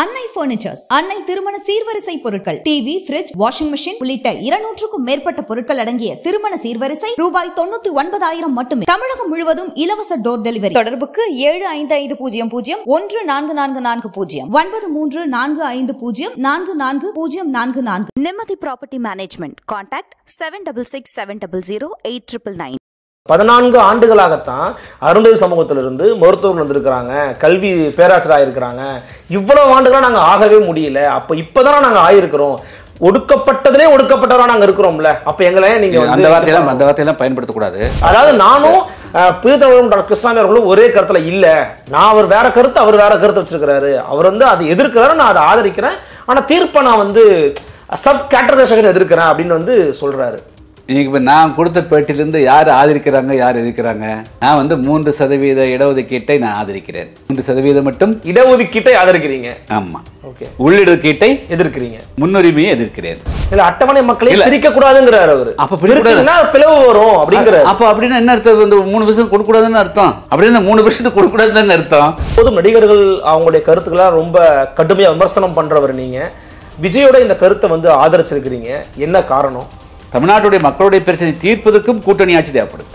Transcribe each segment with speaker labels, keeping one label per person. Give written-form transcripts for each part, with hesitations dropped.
Speaker 1: அன்னை பர்னிச்சர்ஸ், அன்னை திருமண சீர்வரிசை பொருட்கள், டிவி, ஃபிரிட்ஜ், வாஷிங் மெஷின் உள்ளிட்ட 200க்கும் மேற்பட்ட பொருட்கள் அடங்கிய திருமண சீர்வரிசை ரூபாய் 99,000 மட்டுமே. தமிழகம் முழுவதும் இலவச டோர் டெலிவரி. தொடர்புக்கு 7550144440 9345044044. நிம்மதி ப்ராப்பர்ட்டி மேனேஜ்மெண்ட். கான்டாக்ட் 7667008999.
Speaker 2: 14 ஆண்டுகளாகத்தான் அருந்ததி சமூகத்திலிருந்து மருத்துவர்கள் வந்திருக்கிறாங்க, கல்வி பேராசிரியராக இருக்கிறாங்க. இவ்வளவு ஆண்டுகளாக நாங்கள் ஆகவே முடியல. அப்போ இப்போதான் நாங்கள் ஆயிருக்கிறோம். ஒடுக்கப்பட்டதிலே ஒடுக்கப்பட்டவராக நாங்கள் இருக்கிறோம்ல. அப்போ எங்களை நீங்க
Speaker 3: அந்த வார்த்தையெல்லாம் பயன்படுத்தக்கூடாது.
Speaker 2: அதாவது நானும் பிரித்தமிழகம் டாக்டர் கிருஷ்ணசாமி அவர்களும் ஒரே கருத்துல இல்ல. நான் அவர் வேற கருத்து, அவர் வேற கருத்து வச்சிருக்கிறாரு. அவர் அதை எதிர்க்கிறாரு, நான் அதை ஆதரிக்கிறேன். ஆனா தீர்ப்பை நான் சப் கேட்டகரைசேஷன் எதிர்க்கிறேன் அப்படின்னு சொல்றாரு.
Speaker 3: இப்போ நான் கொடுத்த பேட்டிலிருந்து யார் ஆதரிக்கிறாங்க, யார் எதிர்க்கிறாங்க? நான் 3% இடஒதுக்கீட்டை நான் ஆதரிக்கிறேன். 3% மட்டும்
Speaker 2: இடஒதுக்கீட்டை ஆதரிக்கிறீங்க.
Speaker 3: ஆமா, ஓகே. உள்ளிடஒதுக்கீட்டை
Speaker 2: எதிர்க்கிறீங்க.
Speaker 3: முன்னுரிமையை எதிர்க்கிறேன்.
Speaker 2: இல்ல, அட்டவணை மக்களை பிரிக்க கூடாதுங்கிறாரு அவரு.
Speaker 3: அப்ப பிரிச்சா
Speaker 2: பிளவு வரும் அப்படிங்கிறாரு.
Speaker 3: அப்ப அப்படின்னா என்ன அர்த்தம்? 3% கொடுக்க கூடாதுன்னு அர்த்தம். அப்படின்னா 3% கொடுக்க கூடாதுன்னு அர்த்தம்.
Speaker 2: போதும், நடிகர்கள் அவங்களுடைய கருத்துக்களை ரொம்ப கடுமையா விமர்சனம் பண்றவர் நீங்க. விஜயோட இந்த கருத்தை ஆதரிச்சிருக்கிறீங்க. என்ன காரணம்?
Speaker 3: தமிழ்நாட்டுடைய மக்களுடைய பிரச்சனை தீர்ப்பதற்கும் கூட்டணி ஆட்சி தேவைப்படுது.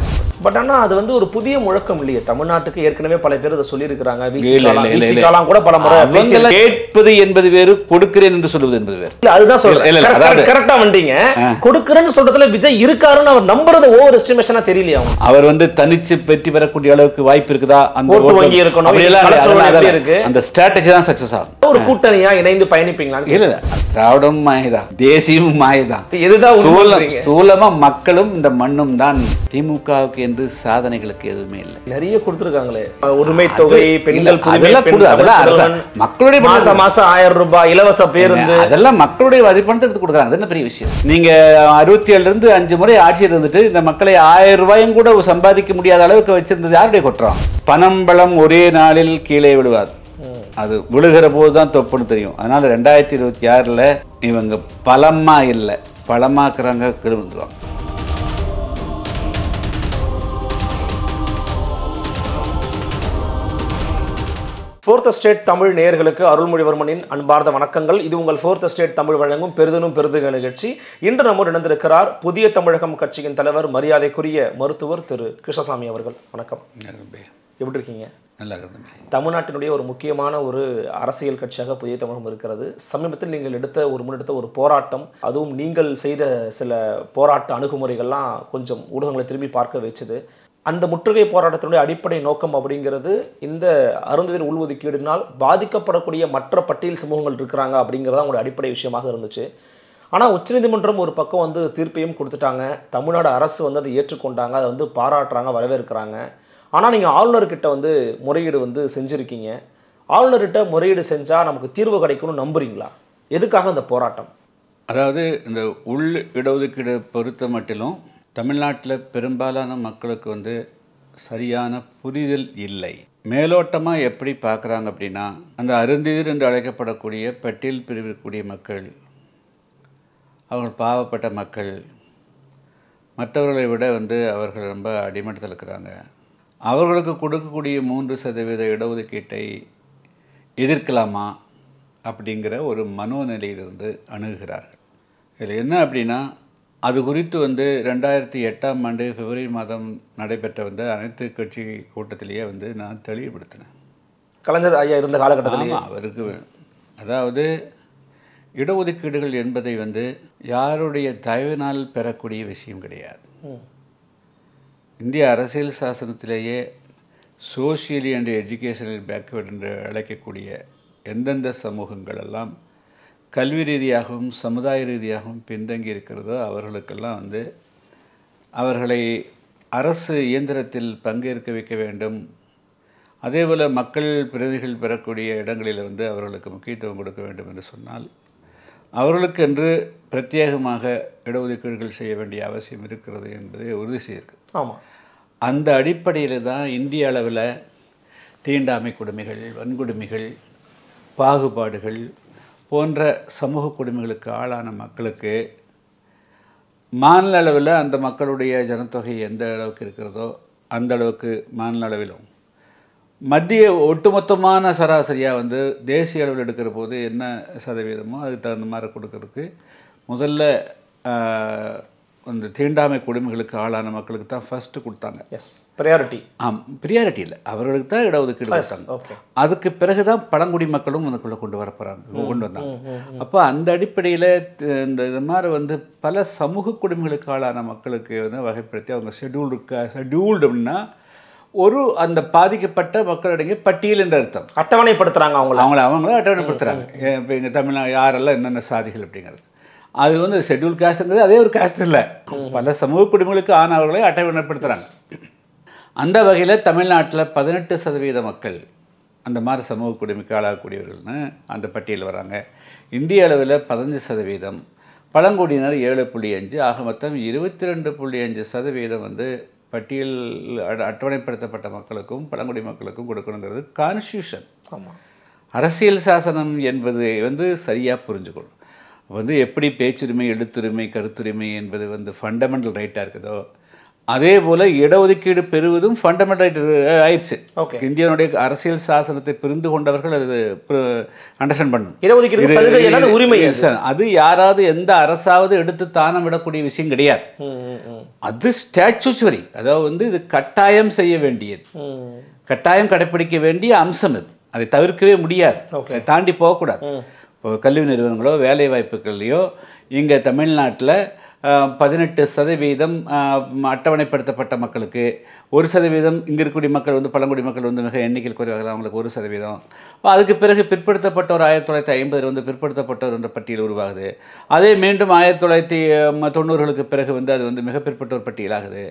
Speaker 2: பட் ஆனா அது ஒரு புதிய முழக்கம் இல்லையே. தமிழ்நாட்டுக்கு ஏற்கனவே பல பேர் அதை சொல்லியிருக்கிறாங்க. கூட பல முறை
Speaker 3: கேட்பது என்பது வேறு, கொடுக்கிறேன் என்று சொல்வது என்பது வேறு.
Speaker 2: அதுதான் சொல்றேன். கரெக்டா வந்தீங்க. கொடுக்கிறேன்னு சொல்றதுல விஜய் இருக்காருன்னு அவர் நம்புறது ஓவர் எஸ்டிமேஷனா தெரியலையா? அவர்
Speaker 3: தனிச்சு வெற்றி பெறக்கூடிய அளவுக்கு வாய்ப்பு இருக்குதா? அந்த
Speaker 2: வங்கி இருக்கணும்,
Speaker 3: அந்த ஸ்ட்ராட்டஜி தான் சக்சஸ் ஆகும்.
Speaker 2: ஒரு கூட்டணியா இணைந்து பயணிப்பீங்களா?
Speaker 3: இல்ல, திராவிடம் மாயதான், தேசியமும் மாயதான்.
Speaker 2: எதுதான்
Speaker 3: ஸ்தூலமா மக்களும் இந்த மண்ணும் தான். திமுகவுக்கு என்று சாதனைகளுக்கு எதுவுமே இல்லை.
Speaker 2: நிறைய கொடுத்திருக்காங்களே, உரிமை தொகை, பெண்கள்
Speaker 3: மக்களுடைய
Speaker 2: மாசம் 1000 ரூபாய் இலவச பேருந்து,
Speaker 3: அதெல்லாம் மக்களுடைய வரிப்பணத்தை எடுத்து கொடுக்குறாங்க. அது என்ன பெரிய விஷயம்? நீங்க 67 இருந்து 5 முறை ஆட்சியில் இருந்துட்டு இந்த மக்களை 1000 ரூபாயும் கூட சம்பாதிக்க முடியாத அளவுக்கு வச்சிருந்தது யாருடைய குற்றம்? பணம் பலம் ஒரே நாளில் கீழே விழுவாது. அது விழுகிற போதுதான் தொப்புன்னு தெரியும். அதனால 2026 இவங்க பலமா இல்லை, பலமாக்குறாங்க, கீழே வந்துருவாங்க.
Speaker 2: ஃபோர்த் எஸ்டேட் தமிழ் நேயர்களுக்கு அருள்மொழிவர்மனின் அன்பார்ந்த வணக்கங்கள். இது உங்கள் ஃபோர்த் எஸ்டேட் தமிழ் வழங்கும் பெரிதும் பெரிதுக நிகழ்ச்சி. இன்று நம்மோடு இணைந்திருக்கிறார் புதிய தமிழகம் கட்சியின் தலைவர், மரியாதைக்குரிய மருத்துவர் திரு கிருஷ்ணசாமி அவர்கள். வணக்கம். எப்படி இருக்கீங்க?
Speaker 3: நல்லா.
Speaker 2: தமிழ்நாட்டினுடைய ஒரு முக்கியமான ஒரு அரசியல் கட்சியாக புதிய தமிழகம் இருக்கிறது. சமீபத்தில் நீங்கள் முன்னெடுத்த ஒரு போராட்டம், அதுவும் நீங்கள் செய்த சில போராட்ட அணுகுமுறைகள்லாம் கொஞ்சம் ஊடகங்களை திரும்பி பார்க்க வச்சுது. அந்த முற்றுகை போராட்டத்தினுடைய அடிப்படை நோக்கம் அப்படிங்கிறது இந்த அருந்ததியர் உள்ஒதுக்கீடுனால் பாதிக்கப்படக்கூடிய மற்ற பட்டியல் சமூகங்கள் இருக்கிறாங்க அப்படிங்கிறத அவங்களுடைய அடிப்படை விஷயமாக இருந்துச்சு. ஆனால் உச்சநீதிமன்றம் ஒரு பக்கம் தீர்ப்பையும் கொடுத்துட்டாங்க. தமிழ்நாடு அரசு அதை ஏற்றுக்கொண்டாங்க, அதை பாராட்டுறாங்க, வரவேற்கிறாங்க. ஆனால் நீங்கள் ஆளுநர்கிட்ட முறையீடு செஞ்சுருக்கீங்க. ஆளுநர்கிட்ட முறையீடு செஞ்சால் நமக்கு தீர்வு கிடைக்கும்னு நம்புறீங்களா? எதுக்காக இந்த போராட்டம்?
Speaker 3: அதாவது இந்த உள் இடஒதுக்கீடு பொறுத்த மட்டிலும் தமிழ்நாட்டில் பெரும்பாலான மக்களுக்கு சரியான புரிதல் இல்லை. மேலோட்டமாக எப்படி பார்க்குறாங்க அப்படின்னா, அந்த அருந்ததியர் என்று அழைக்கப்படக்கூடிய பட்டியல் பிரிவிற்குரிய மக்கள், அவர்கள் பாவப்பட்ட மக்கள், மற்றவர்களை விட அவர்கள் ரொம்ப அடிமட்டத்தில் இருக்கிறாங்க. அவர்களுக்கு கொடுக்கக்கூடிய 3% இடஒதுக்கீட்டை எதிர்க்கலாமா அப்படிங்கிற ஒரு மனோநிலையிலிருந்து அணுகுகிறார்கள். இதில் என்ன அப்படின்னா, அது குறித்து 2008ஆம் ஆண்டு பிப்ரவரி மாதம் நடைபெற்ற அனைத்து கட்சி கூட்டத்திலேயே நான் தெளிவுபடுத்தினேன்.
Speaker 2: கலைஞர் ஐயா இருந்த காலகட்டத்தில்
Speaker 3: அவருக்கு அதாவது இடஒதுக்கீடுகள் என்பதை யாருடைய தயவினால் பெறக்கூடிய விஷயம் கிடையாது. இந்திய அரசியல் சாசனத்திலேயே சோஷியலி அண்ட் எஜுகேஷனல் பேக்வேர்டு என்று அழைக்கக்கூடிய எந்தெந்த சமூகங்கள் எல்லாம் கல்வி ரீதியாகவும் சமுதாய ரீதியாகவும் பின்தங்கி இருக்கிறதோ அவர்களுக்கெல்லாம் அவர்களை அரசு இயந்திரத்தில் பங்கேற்க வைக்க வேண்டும். அதேபோல் மக்கள் பிரதிநிதிகள் பெறக்கூடிய இடங்களில் அவர்களுக்கு முக்கியத்துவம் கொடுக்க வேண்டும் என்று சொன்னால் அவர்களுக்கு என்று பிரத்யேகமாக இடஒதுக்கீடுகள் செய்ய வேண்டிய அவசியம் இருக்கிறது என்பதை உறுதி செய்திருக்கு.
Speaker 2: ஆமாம்,
Speaker 3: அந்த அடிப்படையில் தான் இந்திய அளவில் தீண்டாமை கொடுமைகள், வன்கொடுமைகள், பாகுபாடுகள் போன்ற சமூக கொடுமைகளுக்கு ஆளான மக்களுக்கு மாநில அளவில் அந்த மக்களுடைய ஜனத்தொகை எந்த அளவுக்கு இருக்கிறதோ அந்த அளவுக்கு மாநில அளவிலும் மத்திய ஒட்டுமொத்தமான சராசரியாக வந்து தேசிய அளவில் எடுக்கிற போது என்ன சதவீதமோ அதுக்கு தகுந்த மாதிரி கொடுக்கறதுக்கு முதல்ல அந்த தீண்டாமை கொடுமைகளுக்கு ஆளான மக்களுக்கு தான் ஃபர்ஸ்ட் கொடுத்தாங்க.
Speaker 2: S, priority.
Speaker 3: ப்ரியாரிட்டி இல்லை, அவர்களுக்கு தான் இடஒதுக்கீடு கொடுத்தாங்க. அதுக்கு பிறகு தான் பழங்குடி மக்களும் அதுக்குள்ளே கொண்டு வந்தாங்க. அப்போ அந்த அடிப்படையில் இந்த மாதிரி வந்து பல சமூக கொடுமைகளுக்கு ஆளான மக்களுக்கு வந்து வகைப்படுத்தி அவங்க ஷெட்யூல்டு அப்படின்னா ஒரு அந்த பாதிக்கப்பட்ட மக்களிடையே பட்டியல் என்ற அர்த்தம்.
Speaker 2: அட்டவணைப்படுத்துகிறாங்க
Speaker 3: அவங்கள அட்டவணைப்படுத்துகிறாங்க. இப்போ எங்கள் தமிழ்நாடு யாரெல்லாம் என்னென்ன சாதிகள் அப்படிங்கிறது. அது வந்து ஷெட்யூல் காஸ்ட்ங்கிறது அதே ஒரு காஸ்ட் இல்லை, பல சமூக குடிமைகளுக்கு ஆனவர்களை அட்டவணைப்படுத்துகிறாங்க. அந்த வகையில் தமிழ்நாட்டில் 18% மக்கள் அந்த மாதிரி சமூக குடிமைக்கு ஆளாகக்கூடியவர்கள்னு அந்த பட்டியல் வராங்க. இந்திய அளவில் 15%, பழங்குடியினர் 7.5, ஆக மொத்தம் 22.5% வந்து பட்டியல் அட்டவணைப்படுத்தப்பட்ட மக்களுக்கும் பழங்குடி மக்களுக்கும் கொடுக்கணுங்கிறது கான்ஸ்டியூஷன்.
Speaker 2: ஆமாம்,
Speaker 3: அரசியல் சாசனம் என்பது வந்து சரியாக புரிஞ்சுக்கணும். வந்து எப்படி பேச்சுரிமை, எழுத்துரிமை, கருத்துரிமை என்பது வந்து ஃபண்டமெண்டல் ரைட்டாக இருக்குதோ அதே போல் இடஒதுக்கீடு பெறுவதும் ஃபண்டமெண்டல் ரைட் ஆயிடுச்சு. இந்தியாவுடைய அரசியல் சாசனத்தை புரிந்து கொண்டவர்கள் அது அண்டர்ஸ்டாண்ட் பண்ணணும்.
Speaker 2: இடஒதுக்கீடு உரிமை
Speaker 3: அது யாராவது எந்த அரசாவது எடுத்து தானம் விடக்கூடிய விஷயம் கிடையாது. அது ஸ்டாச்சுவரி, அதாவது வந்து இது கட்டாயம் செய்ய வேண்டியது, கட்டாயம் கடைப்பிடிக்க வேண்டிய அம்சம். இது அதை தவிர்க்கவே முடியாது, அதை தாண்டி போகக்கூடாது. இப்போ கல்வி நிறுவனங்களோ வேலை வாய்ப்புகள்லையோ இங்கே தமிழ்நாட்டில் 18% அட்டவணைப்படுத்தப்பட்ட மக்களுக்கு, 1% இங்கே இருக்கக்கூடிய மக்கள் வந்து பழங்குடி மக்கள் வந்து மிக எண்ணிக்கையில் குறைவாக அவங்களுக்கு 1%. அதுக்கு பிறகு பிற்படுத்தப்பட்டவர் 1950 வந்து பிற்படுத்தப்பட்டவர் என்ற பட்டியல் உருவாகுது. அதே மீண்டும் 1990களுக்கு பிறகு வந்து அது வந்து மிக பிற்பட்டோர் பட்டியலாகுது.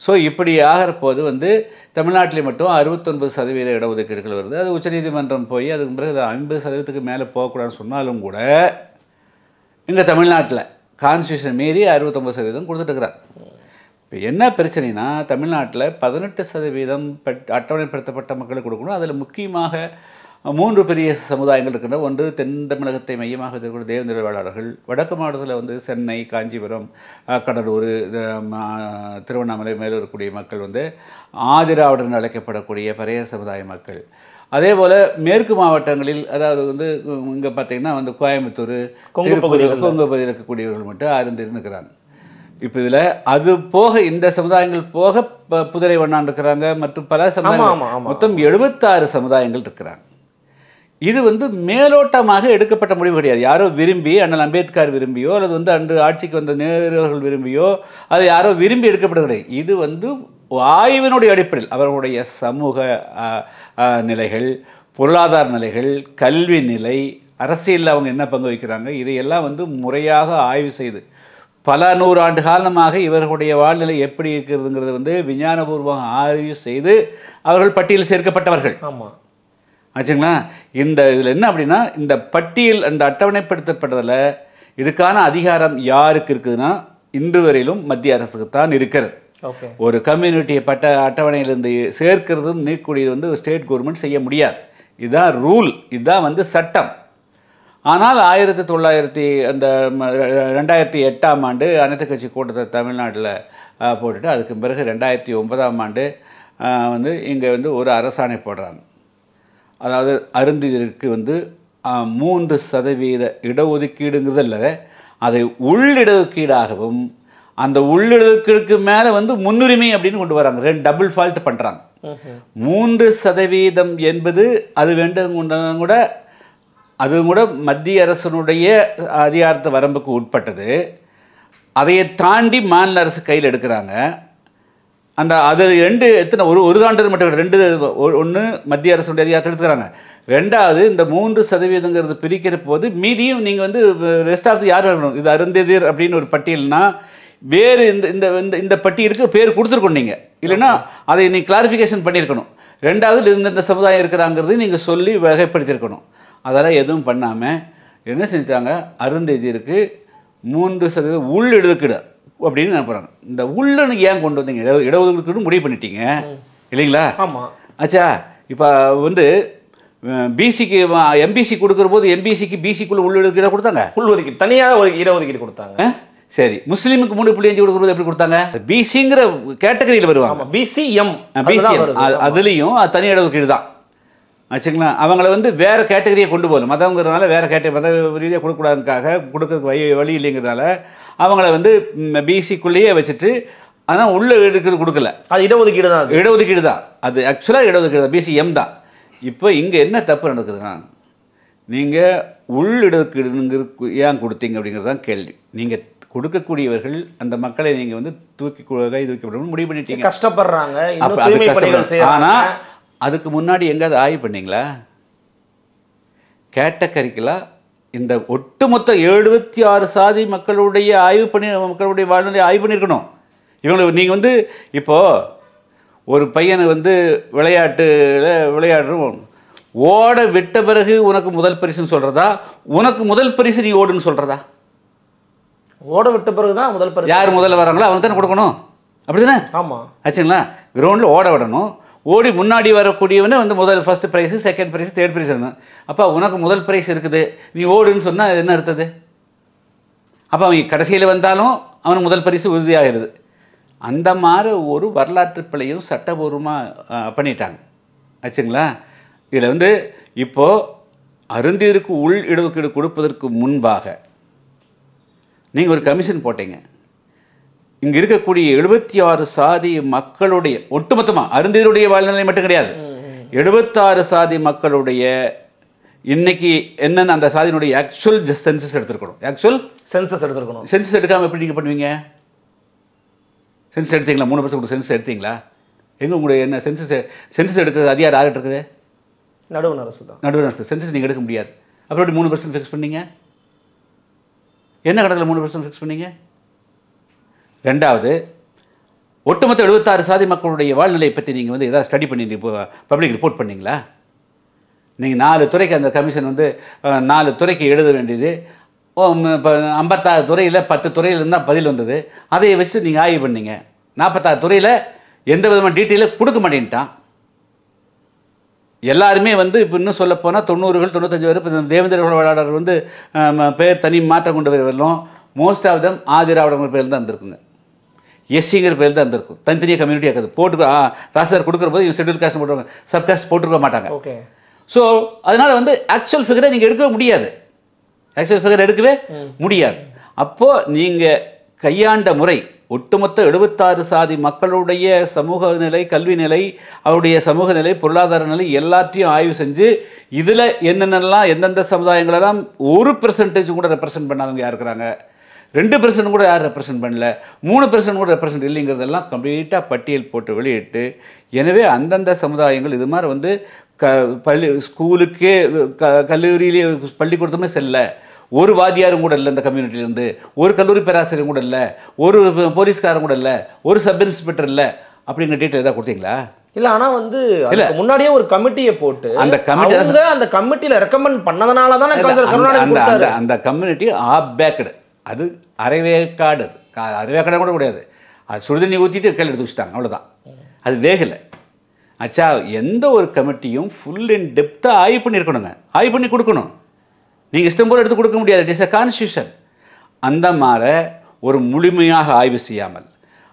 Speaker 3: ஸோ இப்படி ஆகிற போது வந்து தமிழ்நாட்டில் மட்டும் 69% இடஒதுக்கீடுகள் வருது. அது உச்சநீதிமன்றம் போய் அதுக்கு பிறகு 50%க்கு மேலே போகக்கூடாதுன்னு சொன்னாலும் கூட இங்கே தமிழ்நாட்டில் கான்ஸ்டியூஷன் மீறி 69% கொடுத்துட்டுருக்கிறார். இப்போ என்ன பிரச்சனைனா தமிழ்நாட்டில் 18% அட்டவணைப்படுத்தப்பட்ட மக்களுக்கு கொடுக்கணும். அதில் முக்கியமாக 3 பெரிய சமுதாயங்கள் இருக்கின்ற. ஒன்று தென் தமிழகத்தை மையமாக இருக்கக்கூடிய தேவேந்திர வேளாளர்கள், வடக்கு மாவட்டத்தில் வந்து சென்னை, காஞ்சிபுரம், கடலூர், திருவண்ணாமலை மேலே இருக்கக்கூடிய மக்கள் வந்து ஆதிராவிடர் என்று அழைக்கப்படக்கூடிய பறைய சமுதாய மக்கள். அதே போல் மேற்கு மாவட்டங்களில் அதாவது வந்து இங்கே பார்த்திங்கன்னா வந்து கோயம்புத்தூர், கொங்கு பகுதியில் இருக்கக்கூடியவர்கள் மட்டும் அருந்திருந்து இருக்கிறாங்க. இப்போ இதில் அது போக இந்த சமுதாயங்கள் போக புதுரை வண்ணான் இருக்கிறாங்க மற்றும் பல சமுதாயங்கள், மொத்தம் 76 சமுதாயங்கள் இருக்கிறாங்க. இது வந்து மேலோட்டமாக எடுக்கப்பட்ட முடிவு கிடையாது. யாரோ விரும்பி, அண்ணல் அம்பேத்கர் விரும்பியோ அல்லது வந்து அன்று ஆட்சிக்கு வந்த நேருவர்கள் விரும்பியோ அது யாரோ விரும்பி எடுக்கப்பட்ட கிடையாது. இது வந்து ஆய்வினுடைய அடிப்படையில் அவர்களுடைய சமூக நிலைகள், பொருளாதார நிலைகள், கல்வி நிலை, அரசியலில் அவங்க என்ன பங்கு வகிக்கிறாங்க, இதையெல்லாம் வந்து முறையாக ஆய்வு செய்து பல 100 ஆண்டு காலமாக இவர்களுடைய வாழ்நிலை எப்படி இருக்கிறதுங்கிறது வந்து விஞ்ஞானபூர்வமாக ஆய்வு செய்து அவர்கள் பட்டியலில் சேர்க்கப்பட்டவர்கள்.
Speaker 2: ஆமாம்,
Speaker 3: ஆச்சுங்களா? இந்த இதில் என்ன அப்படின்னா இந்த பட்டியல் அந்த அட்டவணைப்படுத்தப்பட்டதில் இதுக்கான அதிகாரம் யாருக்கு இருக்குதுன்னா இன்று வரையிலும் மத்திய அரசுக்குத்தான் இருக்கிறது. ஒரு கம்யூனிட்டியை அட்டவணையிலிருந்து சேர்க்கிறதும் நீக்கக்கூடியது வந்து ஸ்டேட் கவர்மெண்ட் செய்ய முடியாது. இதுதான் ரூல், இதுதான் வந்து சட்டம். ஆனால் 2008ஆம் ஆண்டு அனைத்து கட்சி கூட்டத்தை தமிழ்நாட்டில் போட்டுட்டு அதுக்கு பிறகு 2009ஆம் ஆண்டு வந்து இங்கே வந்து ஒரு அரசாணை போடுறாங்க. அதாவது அருந்தியருக்கு வந்து 3% இடஒதுக்கீடுங்கிறது இல்லை, அதை உள்ளிடஒதுக்கீடாகவும் அந்த உள்ளிடஒதுக்கீடுக்கு மேலே வந்து முன்னுரிமை அப்படின்னு கொண்டு வராங்க. 2 டபுள் ஃபால்ட் பண்ணுறாங்க. 3% என்பது அது வேண்டும் கூட அதுவும் கூட மத்திய அரசனுடைய அதிகாரத்து வரம்புக்கு உட்பட்டது. அதையை தாண்டி மாநில அரசு கையில் எடுக்கிறாங்க. அந்த அது 2 எத்தனை ஒரு ஆண்டு மட்டும் 2 ஒன்று மத்திய அரசுடைய அதிகாரத்தை எடுத்துக்கிறாங்க. 2வது இந்த 3%ங்கிறது பிரிக்கிற போது மீதியும் நீங்கள் வந்து ரெஸ்ட் ஆஃப் யார் இருக்கணும். இது அருந்ததியர் அப்படின்னு ஒரு பட்டியல்னா வேறு இந்த இந்த பட்டியலுக்கு பேர் கொடுத்துருக்கணும் நீங்கள், இல்லைன்னா அதை நீங்கள் கிளாரிஃபிகேஷன் பண்ணியிருக்கணும். 2வது இந்த சமுதாயம் இருக்கிறாங்கிறது நீங்கள் சொல்லி வகைப்படுத்தியிருக்கணும். அதெல்லாம் எதுவும் பண்ணாமல் என்ன செஞ்சாங்க, அருந்ததியருக்கு 3% உள்ளிடஒதுக்கீடு அப்படின்னு நினைப்பாங்க. இந்த உள்ளனு ஏன் கொண்டு வந்தீங்க? இடஒதுக்கீடு முடிவு பண்ணிட்டீங்க இல்லைங்களா?
Speaker 2: ஆமாம்.
Speaker 3: ஆச்சா, இப்போ வந்து பிசிக்கு எம்பிசி கொடுக்குற போது எம்பிசிக்கு பிசிக்குள்ள உள்ளொதுக்கீடு கொடுத்தாங்க,
Speaker 2: உள்ளொதுக்கீடு தனியாக ஒரு இடஒதுக்கீடு கொடுத்தாங்க.
Speaker 3: சரி, முஸ்லீமுக்கு 3.5 கொடுக்குறது எப்படி கொடுத்தாங்க? பிசிங்கிற கேட்டகரியில் வருவாங்க.
Speaker 2: பிசிஎம்
Speaker 3: அதுலேயும் அது தனி இடஒதுக்கீடு தான். ஆச்சுங்களா. அவங்கள வந்து வேறு கேட்டகரியை கொண்டு போகணும், மதங்கிறதுனால வேறு கேட்டகரி மத ரீதியாக கொடுக்கக்கூடாதுக்காக கொடுக்கறதுக்கு வழி இல்லைங்கிறதுனால அவங்கள வந்து பிசிக்குள்ளேயே வச்சுட்டு, ஆனால் உள்ள எடுக்கிறது கொடுக்கல. அது
Speaker 2: இடஒதுக்கீடு தான்,
Speaker 3: இடஒதுக்கீடு தான், அது ஆக்சுவலாக இடஒதுக்கீடு தான், பிசிஎம் தான். இப்போ இங்கே என்ன தப்பு நடக்குதுன்னா, நீங்கள் உள் இடஒதுக்கீடு ஏன் கொடுத்தீங்க அப்படிங்கிறது தான் கேள்வி. நீங்கள் கொடுக்கக்கூடியவர்கள் அந்த மக்களை நீங்கள் வந்து கை தூக்கி விடணும்னு முடிவு பண்ணிட்டீங்க.
Speaker 2: கஷ்டப்படுறாங்க.
Speaker 3: ஆனால் அதுக்கு முன்னாடி எங்காவது ஆய்வு பண்ணீங்களா? கேட்டகரிக்கலாக இந்த ஒட்டுமொத்த 76 சாதி மக்களுடைய ஆய்வு பண்ணி மக்களுடைய வாழ்நிலை ஆய்வு பண்ணியிருக்கணும். இவங்களை நீங்கள் வந்து இப்போது ஒரு பையனை வந்து விளையாடுறோம், ஓட விட்ட பிறகு உனக்கு முதல் பரிசுன்னு சொல்கிறதா, உனக்கு முதல் பரிசு நீ ஓடுன்னு சொல்கிறதா?
Speaker 2: ஓட விட்ட பிறகு தான் முதல் பரிசு.
Speaker 3: யார் முதல்ல வராங்களோ அவங்க தானே கொடுக்கணும், அப்படி தானே?
Speaker 2: ஆமாம்
Speaker 3: ஆச்சுங்களா. கிரவுண்டில் ஓட விடணும், ஓடி முன்னாடி வரக்கூடியவனே வந்து முதல் first prize, second prize, third prize வேணும். அப்போ உனக்கு முதல் ப்ரைஸ் இருக்குது, நீ ஓடுன்னு சொன்னால் என்ன அர்த்தது? அப்போ அவன் கடைசியில் வந்தாலும் அவனுக்கு முதல் பரிசு உறுதியாகிறது. அந்த மாதிரி ஒரு வரலாற்று பிழையும் சட்டபூர்வமாக பண்ணிட்டாங்க. ஆச்சுங்களா. இதில் வந்து இப்போது அருந்தியருக்கு உள் இடஒதுக்கீடு கொடுப்பதற்கு முன்பாக நீங்கள் ஒரு கமிஷன் போட்டீங்க. இங்கே இருக்கக்கூடிய 76 சாதி மக்களுடைய ஒட்டுமொத்தமாக அருந்தியருடைய வாழ்நிலை மட்டும் கிடையாது, 76 சாதி மக்களுடைய இன்னைக்கு என்னென்ன அந்த சாதியினுடைய ஆக்சுவல் சென்சஸ் எடுத்துருக்கணும். சென்சஸ் எடுக்காமல் எப்படி நீங்கள் பண்ணுவீங்க? சென்சஸ் எடுத்தீங்களா? 3% சென்சஸ் எடுத்தீங்களா? எங்கே உங்களுடைய என்ன சென்சஸ் எடுக்கிறது அதிகாரம் யார்கிட்ட இருக்குது?
Speaker 2: நடுவண் அரசு தான்.
Speaker 3: நடுவண் அரசு. சென்சஸ் நீங்கள் எடுக்க முடியாது. அப்புறம் எப்படி 3% ஃபிக்ஸ் பண்ணீங்க? என்ன கணக்கில் 3% ஃபிக்ஸ் பண்ணீங்க? ரெண்டாவது, ஒட்டுமொத்த 76 சாதி மக்களுடைய வாழ்நிலையை பற்றி நீங்கள் வந்து எதாவது ஸ்டடி பண்ணி பப்ளிக் ரிப்போர்ட் பண்ணீங்களா? நீங்கள் 4 துறைக்கு அந்த கமிஷன் வந்து 4 துறைக்கு எழுத வேண்டியது, இப்போ 56 துறையில் 10 துறையில் இருந்தால் பதில் வந்தது. அதை வச்சு நீங்கள் ஆய்வு பண்ணீங்க. 46 துறையில் எந்த விதமான டீட்டெயிலும் கொடுக்க மாட்டேன்ட்டான். எல்லாருமே வந்து இப்போ இன்னும் சொல்லப்போனால் 90கள் 95 வரை இப்போ தேவேந்திர விளையாடர் வந்து பேர் தனி மாற்றம் கொண்டு வரலும் மோஸ்ட் ஆஃப் தம் ஆதிராவிடங்கிற பேர் தான் இருந்திருக்குங்க, எஸ்சிங்கிற பேர் தான் இருந்திருக்கும். தனித்தனியாக கம்யூனிட்டியாக இருக்குது. போட்டு தாசில்தார் கொடுக்குற போது இவங்க ஷெட்யூல் காஸ்ட் போட்டுருவாங்க, சப் காஸ்ட் போட்டுருக்க மாட்டாங்க.
Speaker 2: ஓகே.
Speaker 3: ஸோ அதனால் வந்து ஆக்சுவல் ஃபிகரை நீங்கள் எடுக்கவே முடியாது. ஆக்சுவல் ஃபிகர் எடுக்கவே முடியாது. அப்போது நீங்கள் கையாண்ட முறை ஒட்டுமொத்த 76 சாதி மக்களுடைய சமூக நிலை, கல்வி நிலை, அவருடைய சமூக நிலை, பொருளாதார நிலை எல்லாத்தையும் ஆய்வு செஞ்சு இதில் என்னென்னலாம் எந்தெந்த சமுதாயங்களெல்லாம் 1% கூட ரெப்ரசன்ட் பண்ணாதவங்க யார் இருக்கிறாங்க, 2% கூட யார் ரெப்ரசன்ட் பண்ணல, 3% கூட ரெப்ரசன்ட் இல்லைங்கிறதெல்லாம் கம்ப்ளீட்டாக பட்டியல் போட்டு வெளியிட்டு, எனவே அந்தந்த சமுதாயங்கள் இது மாதிரி வந்து ஸ்கூலுக்கே கல்லூரியிலே பள்ளிக்கூடத்துமே செல்ல, ஒரு வாத்தியாரும் கூட இல்லை இந்த கம்யூனிட்டியிலேருந்து, ஒரு கல்லூரி பேராசிரியரும் கூட இல்லை, ஒரு போலீஸ்காரன் கூட இல்லை, ஒரு சப் இன்ஸ்பெக்டர் இல்லை அப்படிங்கிற டீட்டெயில் ஏதாவது கொடுத்தீங்களா?
Speaker 2: இல்ல. ஆனா வந்து முன்னாடியே ஒரு கமிட்டியை போட்டு
Speaker 3: அந்த
Speaker 2: கமிட்டியில ரெக்கமெண்ட் பண்ணதனால தான்
Speaker 3: அந்த கம்யூனிட்டி ஆப் பேக்கடு, அது அரைவேக்காடு, அரைவேக்காடு கூட கிடையாது, அது சுடுதண்ணி ஊற்றிட்டு கையில் எடுத்து வச்சுட்டாங்க, அவ்வளோதான். அது வேகலை. ஆச்சா. எந்த ஒரு கமிட்டியும் ஃபுல் இன் டெப்த்தாக ஆய்வு பண்ணியிருக்கணுங்க, ஆய்வு பண்ணி கொடுக்கணும். நீங்கள் இஷ்டம் போல எடுத்து கொடுக்க முடியாது. It is a constitution. அந்த மாதிரி ஒரு முழுமையாக ஆய்வு செய்யாமல்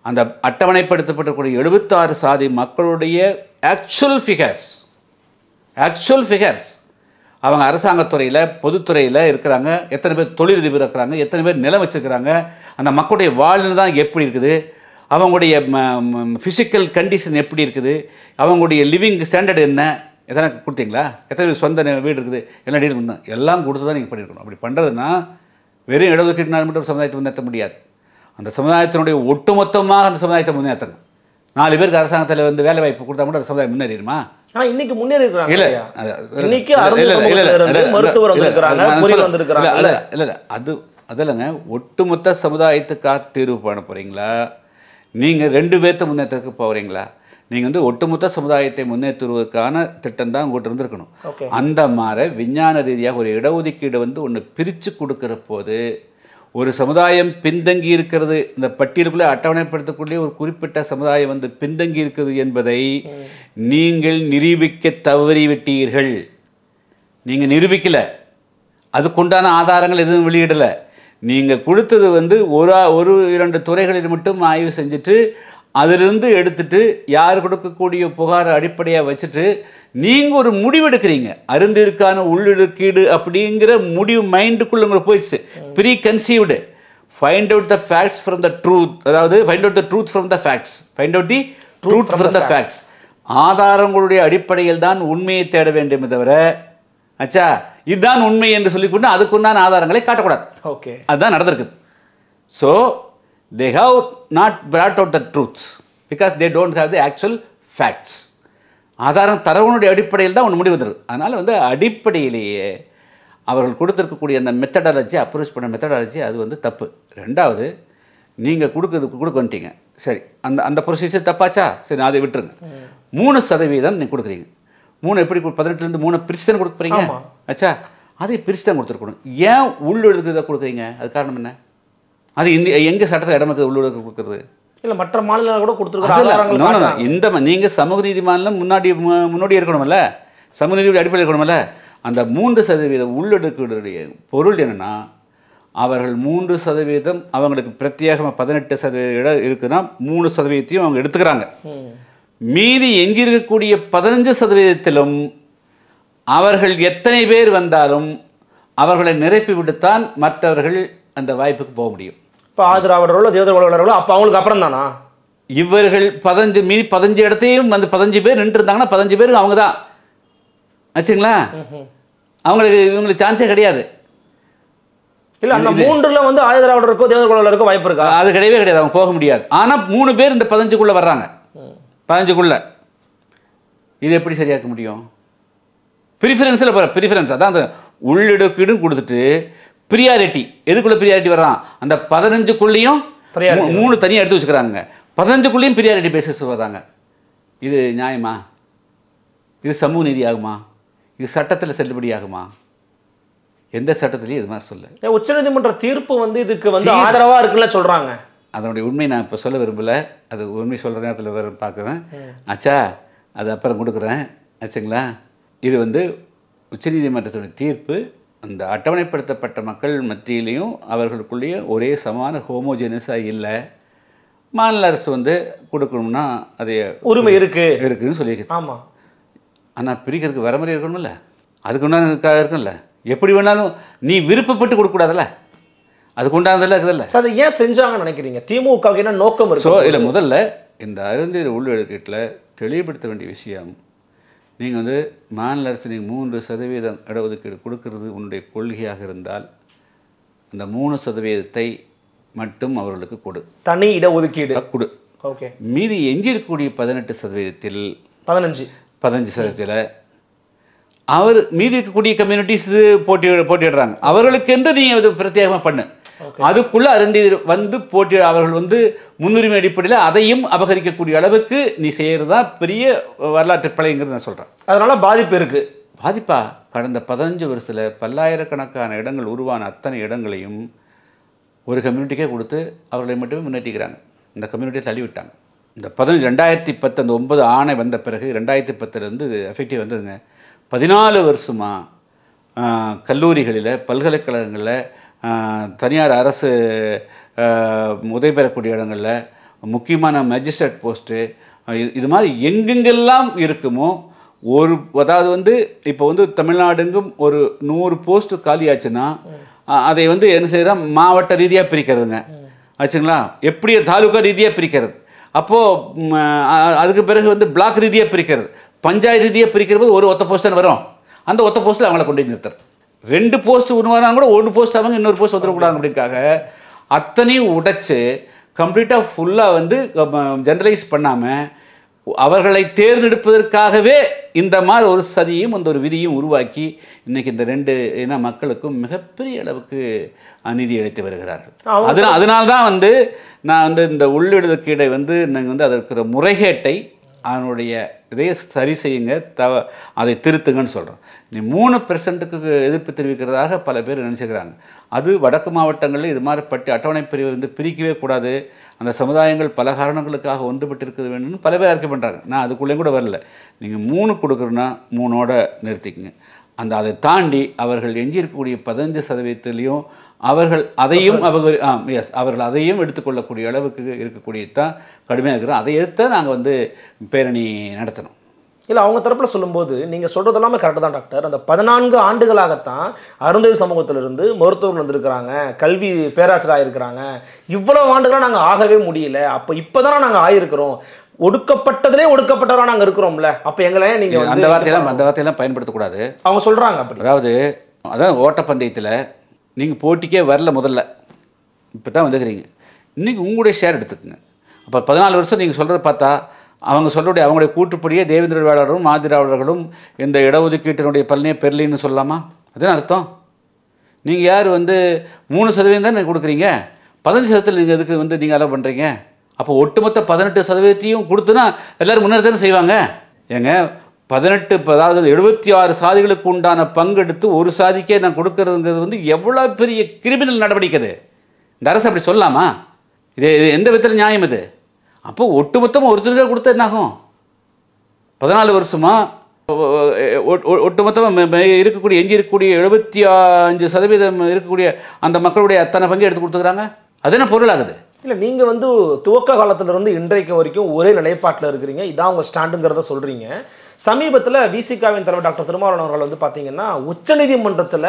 Speaker 3: அந்த அட்டவணைப்படுத்தப்பட்டக்கூடிய 76 சாதி மக்களுடைய ஆக்சுவல் ஃபிகர்ஸ் அவங்க அரசாங்கத்துறையில் பொதுத்துறையில் இருக்கிறாங்க, எத்தனை பேர் தொழிலதிபர் இருக்கிறாங்க, எத்தனை பேர் நிலம் வச்சுருக்கிறாங்க, அந்த மக்களுடைய வாழ்நிலை தான் எப்படி இருக்குது, அவங்களுடைய ஃபிசிக்கல் கண்டிஷன் எப்படி இருக்குது, அவங்களுடைய லிவிங் ஸ்டாண்டர்ட் என்ன, எத்தனை கொடுத்தீங்களா? எத்தனை பேர் சொந்த வீடு இருக்குது, எல்லாம் டீல் பண்ணணும், எல்லாம் கொடுத்து தான் நீங்கள் பண்ணியிருக்கணும். அப்படி பண்ணுறதுன்னா வெறும் இடஒதுக்கீட்டுனால மட்டும் சமுதாயத்தை முன்னேற்ற முடியாது. அந்த சமுதாயத்தினுடைய ஒட்டுமொத்தமாக அந்த சமுதாயத்தை முன்னேற்றணும். 4 பேருக்கு அரசாங்கத்தில் வந்து வேலை வாய்ப்பு கொடுத்தா கூட அந்த சமுதாயம் முன்னேறிடுமா?
Speaker 2: ஆனால் இன்னைக்கு முன்னேறி இருக்காங்க.
Speaker 3: இல்லை அது அதில்ங்க, ஒட்டுமொத்த சமுதாயத்துக்காக தீர்வு பண்ண போகிறீங்களா, நீங்கள் 2 பேர்த்த முன்னேற்றத்துக்கு போகிறீங்களா? நீங்கள் வந்து ஒட்டுமொத்த சமுதாயத்தை முன்னேற்றுவதற்கான திட்டம் தான் உங்கள்கிட்ட இருந்திருக்கணும். அந்த மாதிரி விஞ்ஞான ரீதியாக ஒரு இடஒதுக்கீடு வந்து ஒன்று பிரித்து கொடுக்குற போது ஒரு சமுதாயம் பின்தங்கி இருக்கிறது, இந்த பட்டியலுக்குள்ளே அட்டவணைப்படுத்தக்கூடிய ஒரு குறிப்பிட்ட சமுதாயம் வந்து பின்தங்கி இருக்கிறது என்பதை நீங்கள் நிரூபிக்க தவறிவிட்டீர்கள். நீங்கள் நிரூபிக்கலை, அதுக்குண்டான ஆதாரங்கள் எதுவும் வெளியிடலை. நீங்கள் கொடுத்தது வந்து ஒரு 2 துறைகளில் மட்டும் ஆய்வு செஞ்சுட்டு அதிலிருந்து எடுத்துட்டு யார் கொடுக்கக்கூடிய புகாரை அடிப்படையாக வச்சுட்டு நீங்கள் ஒரு முடிவெடுக்கிறீங்க. அருந்திற்கான உள்ளிடுக்கீடு அப்படிங்கிற முடிவு மைண்டுக்குள்ள உங்களுக்கு போயிடுச்சு. Preconceived. Find out the facts from the truth, அதாவது find out the truth from the facts, find out the truth from the facts. ஆதாரங்களுடைய அடிப்படையில் தான் உண்மையை தேட வேண்டுமே தவிர, அச்சா இதுதான் உண்மை என்று சொல்லிக்கொண்டு அதுக்குண்டான ஆதாரங்களை காட்டக்கூடாது.
Speaker 2: ஓகே,
Speaker 3: அதுதான் நடந்திருக்குது. So they have not brought out the truth because they don't have the actual facts. ஆதாரம் தரவனுடைய அடிப்படையில் தான் ஒன்று முடிவு வந்துருக்கு. அதனால் வந்து அடிப்படையிலேயே அவர்கள் கொடுத்துருக்கக்கூடிய அந்த மெத்தடாலஜி, அப்ரோச் பண்ண மெத்தடாலஜி அது வந்து தப்பு. ரெண்டாவது, நீங்கள் கொடுக்க வந்துட்டீங்க, சரி அந்த அந்த ப்ரொசீஜர் தப்பாச்சா, சரி அதை விட்டுருங்க. 3% நீங்கள் கொடுக்குறீங்க. 3 எப்படி 18லேருந்து 3 பிரித்து தான் கொடுக்க போகிறீங்க. ஆச்சா, அதை பிரித்து தான் கொடுத்துருக்கணும். ஏன் உள்ளொழுக்கு கொடுக்குறீங்க? அது காரணம் என்ன? அது எங்கே சட்டத்தை இடமக்கு உள்ளொழுக்கு கொடுக்குறது
Speaker 2: இல்லை, மற்ற மாநிலங்கள் கூட கொடுத்துருக்காங்க.
Speaker 3: இந்த நீங்கள் சமூக நீதி மாநிலம் முன்னாடி இருக்கணும்ல, சமூக நீதி அடிப்படையில் இருக்கணும்ல. அந்த 3% உள்ளொடுக்குடைய பொருள் என்னென்னா, அவர்கள் 3% அவங்களுக்கு பிரத்யேகமாக 18% இடம் இருக்குன்னா 3%ஐயும் அவங்க எடுத்துக்கிறாங்க. மீதி எஞ்சிருக்கக்கூடிய 15%த்திலும் அவர்கள் எத்தனை பேர் வந்தாலும் அவர்களை நிரப்பி விட்டுத்தான் மற்றவர்கள் அந்த வாய்ப்புக்கு போக முடியும்.
Speaker 2: இப்போ ஆதரவாளர்களோ தேர்தல்களோ அப்போ அவங்களுக்கு அப்புறம் தானா
Speaker 3: இவர்கள் 15 இடத்தையும் வந்து 15 பேர் நின்று இருந்தாங்கன்னா 15 பேருக்கு அவங்க தான் ஆச்சுங்களா. இவங்களுக்கு சான்ஸே கிடையாது.
Speaker 2: இல்லை, அந்த 3ல் வந்து ஆதரவாளருக்கோ தேர்தல்களோ வாய்ப்பு இருக்கா?
Speaker 3: அது கிடையவே கிடையாது, அவங்க போக முடியாது. ஆனால் 3 பேர் இந்த 15க்குள்ளே வர்றாங்க. 15க்குள்ள இது எப்படி சரியாக்க முடியும்? ப்ரிஃபரன்ஸில் போகிற ப்ரிஃபரன்ஸ் அதான் அந்த உள்ளிடுக்கீடும் கொடுத்துட்டு ப்ரியாரிட்டி. எதுக்குள்ளே ப்ரியாரிட்டி வர்றான்? அந்த 15க்குள்ளேயும் 3 தனியாக எடுத்து வச்சுக்கிறாங்க. 15க்குள்ளேயும் ப்ரியாரிட்டி பேசிஸ் வர்றாங்க. இது நியாயமா? இது சமூக நீதி ஆகுமா? இது சட்டத்தில் செல்லுபடி ஆகுமா? எந்த சட்டத்திலையும் இது மாதிரி சொல்ல.
Speaker 2: உச்சநீதிமன்ற தீர்ப்பு வந்து இதுக்கு வந்து ஆதரவாக இருக்குல்ல சொல்கிறாங்க.
Speaker 3: அதனுடைய உண்மை நான் இப்போ சொல்ல விரும்பலை. அது உண்மை சொல்கிற நேரத்தில் வேறு பார்க்குறேன். ஆச்சா, அது அப்புறம் கொடுக்குறேன் ஆச்சுங்களா. இது வந்து உச்சநீதிமன்றத்தினுடைய தீர்ப்பு அந்த அட்டவணைப்படுத்தப்பட்ட மக்கள் மத்தியிலையும் அவர்களுக்குள்ளேயும் ஒரே சமான ஹோமோஜெனஸாக இல்லை. மாநில அரசு வந்து கொடுக்கணும்னா அது
Speaker 2: உரிமை இருக்குன்னு
Speaker 3: சொல்லியிருக்கு.
Speaker 2: ஆமாம்,
Speaker 3: ஆனால் பிரிக்கிறதுக்கு வரமுறை இருக்கணும்ல, அதுக்கு உண்டான இருக்கும்ல. எப்படி வேணாலும் நீ விருப்பப்பட்டு கொடுக்கக்கூடாதுல்ல, அதுக்கு உண்டானதில்ல இருக்குதுல்ல.
Speaker 2: அதை ஏன் செஞ்சாங்கன்னு நினைக்கிறீங்க? திமுகவுக்கு என்ன நோக்கம் இருக்கு?
Speaker 3: இல்லை, முதல்ல இந்த அருந்ததி உள்ளொழுக்கீட்டில் தெளிவுபடுத்த வேண்டிய விஷயம், நீங்கள் வந்து மாநில அரசு நீங்கள் 3% இடஒதுக்கீடு கொடுக்கறது உன்னுடைய கொள்கையாக இருந்தால் அந்த 3%ஐ மட்டும் அவர்களுக்கு கொடு,
Speaker 2: தனி இடஒதுக்கீடு
Speaker 3: கொடு.
Speaker 2: ஓகே,
Speaker 3: மீதி எஞ்சிருக்கக்கூடிய 18%த்தில் 15% அவர் மீதி இருக்கக்கூடிய கம்யூனிட்டிஸ் போட்டியிடுறாங்க. அவர்களுக்கென்று நீ அது பிரத்யேகமாக பண்ணு. அதுக்குள்ள அருந்தி வந்து அவர்கள் வந்து முன்னுரிமை அடிப்படையில் அதையும் அபகரிக்கக்கூடிய அளவுக்கு நீ செய்கிறது தான் பெரிய வரலாற்று பிழைங்கிறது நான் சொல்கிறேன்.
Speaker 2: அதனால பாதிப்பு இருக்கு.
Speaker 3: பாதிப்பா? கடந்த 15 வருஷத்தில் பல்லாயிரக்கணக்கான இடங்கள் உருவான அத்தனை இடங்களையும் ஒரு கம்யூனிட்டிக்கே கொடுத்து அவர்களை மட்டுமே முன்னேற்றிக்கிறாங்க. இந்த கம்யூனிட்டியை தள்ளிவிட்டாங்க. இந்த 2010 அந்த 9 ஆணை வந்த பிறகு 2010 இது எஃபெக்டிவ் வந்ததுங்க. 14 வருஷமாக கல்லூரிகளில், பல்கலைக்கழகங்களில், தனியார் அரசு உதவி பெறக்கூடிய இடங்களில், முக்கியமான மேஜிஸ்ட்ரேட் போஸ்ட்டு, இது மாதிரி எங்கெங்கெல்லாம் இருக்குமோ அதாவது வந்து இப்போ வந்து தமிழ்நாடுங்கும் ஒரு 100 போஸ்ட்டு காலியாச்சுன்னா அதை வந்து என்ன செய்கிறோம், மாவட்ட ரீதியாக பிரிக்கிறதுங்க ஆச்சுங்களா. எப்படி தாலுக்கா ரீதியாக பிரிக்கிறது, அப்போது அதுக்கு பிறகு வந்து பிளாக் ரீதியாக பிரிக்கிறது, பஞ்சாயத்து ரீதியாக பிரிக்கிற போது ஒரு ஒத்த போஸ்ட் தான் வரும். அந்த ஒத்த போஸ்ட்டில் அவங்கள கொண்டு நிறுத்துறது. 2 போஸ்ட் உருவானா கூட 1 போஸ்ட் அவங்க இன்னொரு போஸ்ட் வந்துடக்கூடாது அப்படின்னுக்காக அத்தனையும் உடைச்சு கம்ப்ளீட்டாக ஃபுல்லாக வந்து ஜெனரலைஸ் பண்ணாமல் அவர்களை தேர்ந்தெடுப்பதற்காகவே இந்த மாதிரி ஒரு சதியும் அந்த ஒரு விதியும் உருவாக்கி இன்றைக்கி இந்த 2 இன மக்களுக்கும் மிகப்பெரிய அளவுக்கு அநீதி இழைத்து வருகிறார்கள். அதனால்தான் வந்து நான் வந்து இந்த உள்ளிடுதற்கீடை வந்து நாங்கள் வந்து அதற்கு முறைகேட்டை அதனுடைய இதையே சரி செய்யுங்க, அதை திருத்துங்கன்னு சொல்கிறோம். நீ 3%க்கு எதிர்ப்பு தெரிவிக்கிறதாக பல பேர் நினச்சிக்கிறாங்க. அது வடக்கு மாவட்டங்களில் இது மாதிரி அட்டவணை பிரிவை வந்து பிரிக்கவே கூடாது, அந்த சமுதாயங்கள் பல காரணங்களுக்காக ஒன்றுபட்டு இருக்கிறது வேணும்னு பல பேர் அறிக்கை பண்ணுறாங்க. நான் அதுக்குள்ளேயும் கூட வரல. நீங்கள் 3 கொடுக்குறோன்னா 3ஓட நிறுத்திக்கங்க. அதை தாண்டி அவர்கள் எஞ்சியிருக்கக்கூடிய 15%லையும் அவர்கள் அதையும் அவர்கள் அதையும் எடுத்துக்கொள்ளக்கூடிய அளவுக்கு இருக்கக்கூடிய தான் கடுமையாக இருக்கிறோம். அதை எடுத்து நாங்கள் வந்து பேரணி நடத்தணும்.
Speaker 2: இல்லை, அவங்க தரப்பில் சொல்லும்போது நீங்கள் சொல்கிறது எல்லாமே கரெக்டு தான் டாக்டர். அந்த 14 ஆண்டுகளாகத்தான் அருந்ததி சமூகத்திலிருந்து மருத்துவர்கள் வந்திருக்கிறாங்க, கல்வி பேராசிரியராக இருக்கிறாங்க. இவ்வளவு ஆண்டுகளாக நாங்கள் ஆகவே முடியல. அப்போ இப்போ தானே நாங்கள் ஆகிருக்கிறோம். ஒடுக்கப்பட்டதிலே ஒடுக்கப்பட்டவராக நாங்கள் இருக்கிறோம்ல. அப்போ எங்களை நீங்கள்
Speaker 3: அந்த வார்த்தையெல்லாம் பயன்படுத்தக்கூடாது.
Speaker 2: அவங்க சொல்கிறாங்க அப்படி.
Speaker 3: அதாவது ஓட்டப்பந்தயத்தில் நீங்கள் போட்டிக்கே வரல, முதல்ல இப்போ தான் வந்துக்கிறீங்க. இன்றைக்கி உங்களுடைய ஷேர் எடுத்துக்கோங்க. அப்போ 14 வருஷம் நீங்கள் சொல்கிறத பார்த்தா அவங்க சொல்லக்கூடிய அவங்களுடைய கூற்றுப்படியே தேவேந்திர வேளாளரும் மாதிராளர்களும் இந்த இடஒதுக்கீட்டினுடைய பலனே பெறலின்னு சொல்லலாமா? அதுதான் அர்த்தம். நீங்கள் யார் வந்து 3% தானே கொடுக்குறீங்க, 15% நீங்கள் எதுக்கு வந்து நீங்கள் அலோவ் பண்ணுறீங்க? அப்போ ஒட்டுமொத்த 18% கொடுத்துனா எல்லோரும் முன்னேற தானே செய்வாங்க. ஏங்க 18, அதாவது 76 சாதிகளுக்கு உண்டான பங்கெடுத்து ஒரு சாதிக்கே நான் கொடுக்கறதுங்கிறது வந்து எவ்வளோ பெரிய கிரிமினல் நடவடிக்கை. இந்த அரசு அப்படி சொல்லலாமா? இது எந்த விதத்தில் நியாயம் இது? அப்போ ஒட்டுமொத்தமாக ஒருத்தருக்காக கொடுத்தா என்னாகும்? 14 வருஷமாக ஒட்டுமொத்தமாக இருக்கக்கூடிய எஞ்சி இருக்கக்கூடிய 75% இருக்கக்கூடிய அந்த மக்களுடைய அத்தனை பங்கு எடுத்து கொடுத்துக்கிறாங்க. அது என்ன பொருள் ஆகுது?
Speaker 2: இல்லை, நீங்கள் வந்து துவக்க காலத்திலிருந்து இன்றைக்கு வரைக்கும் ஒரே நிலைப்பாட்டில் இருக்கிறீங்க, இதான் உங்கள் ஸ்டாண்டுங்கிறத சொல்கிறீங்க. சமீபத்தில் விசிகாவின் தலைவர் டாக்டர் திருமாவளவன் அவர்கள் வந்து பார்த்தீங்கன்னா உச்சநீதிமன்றத்தில்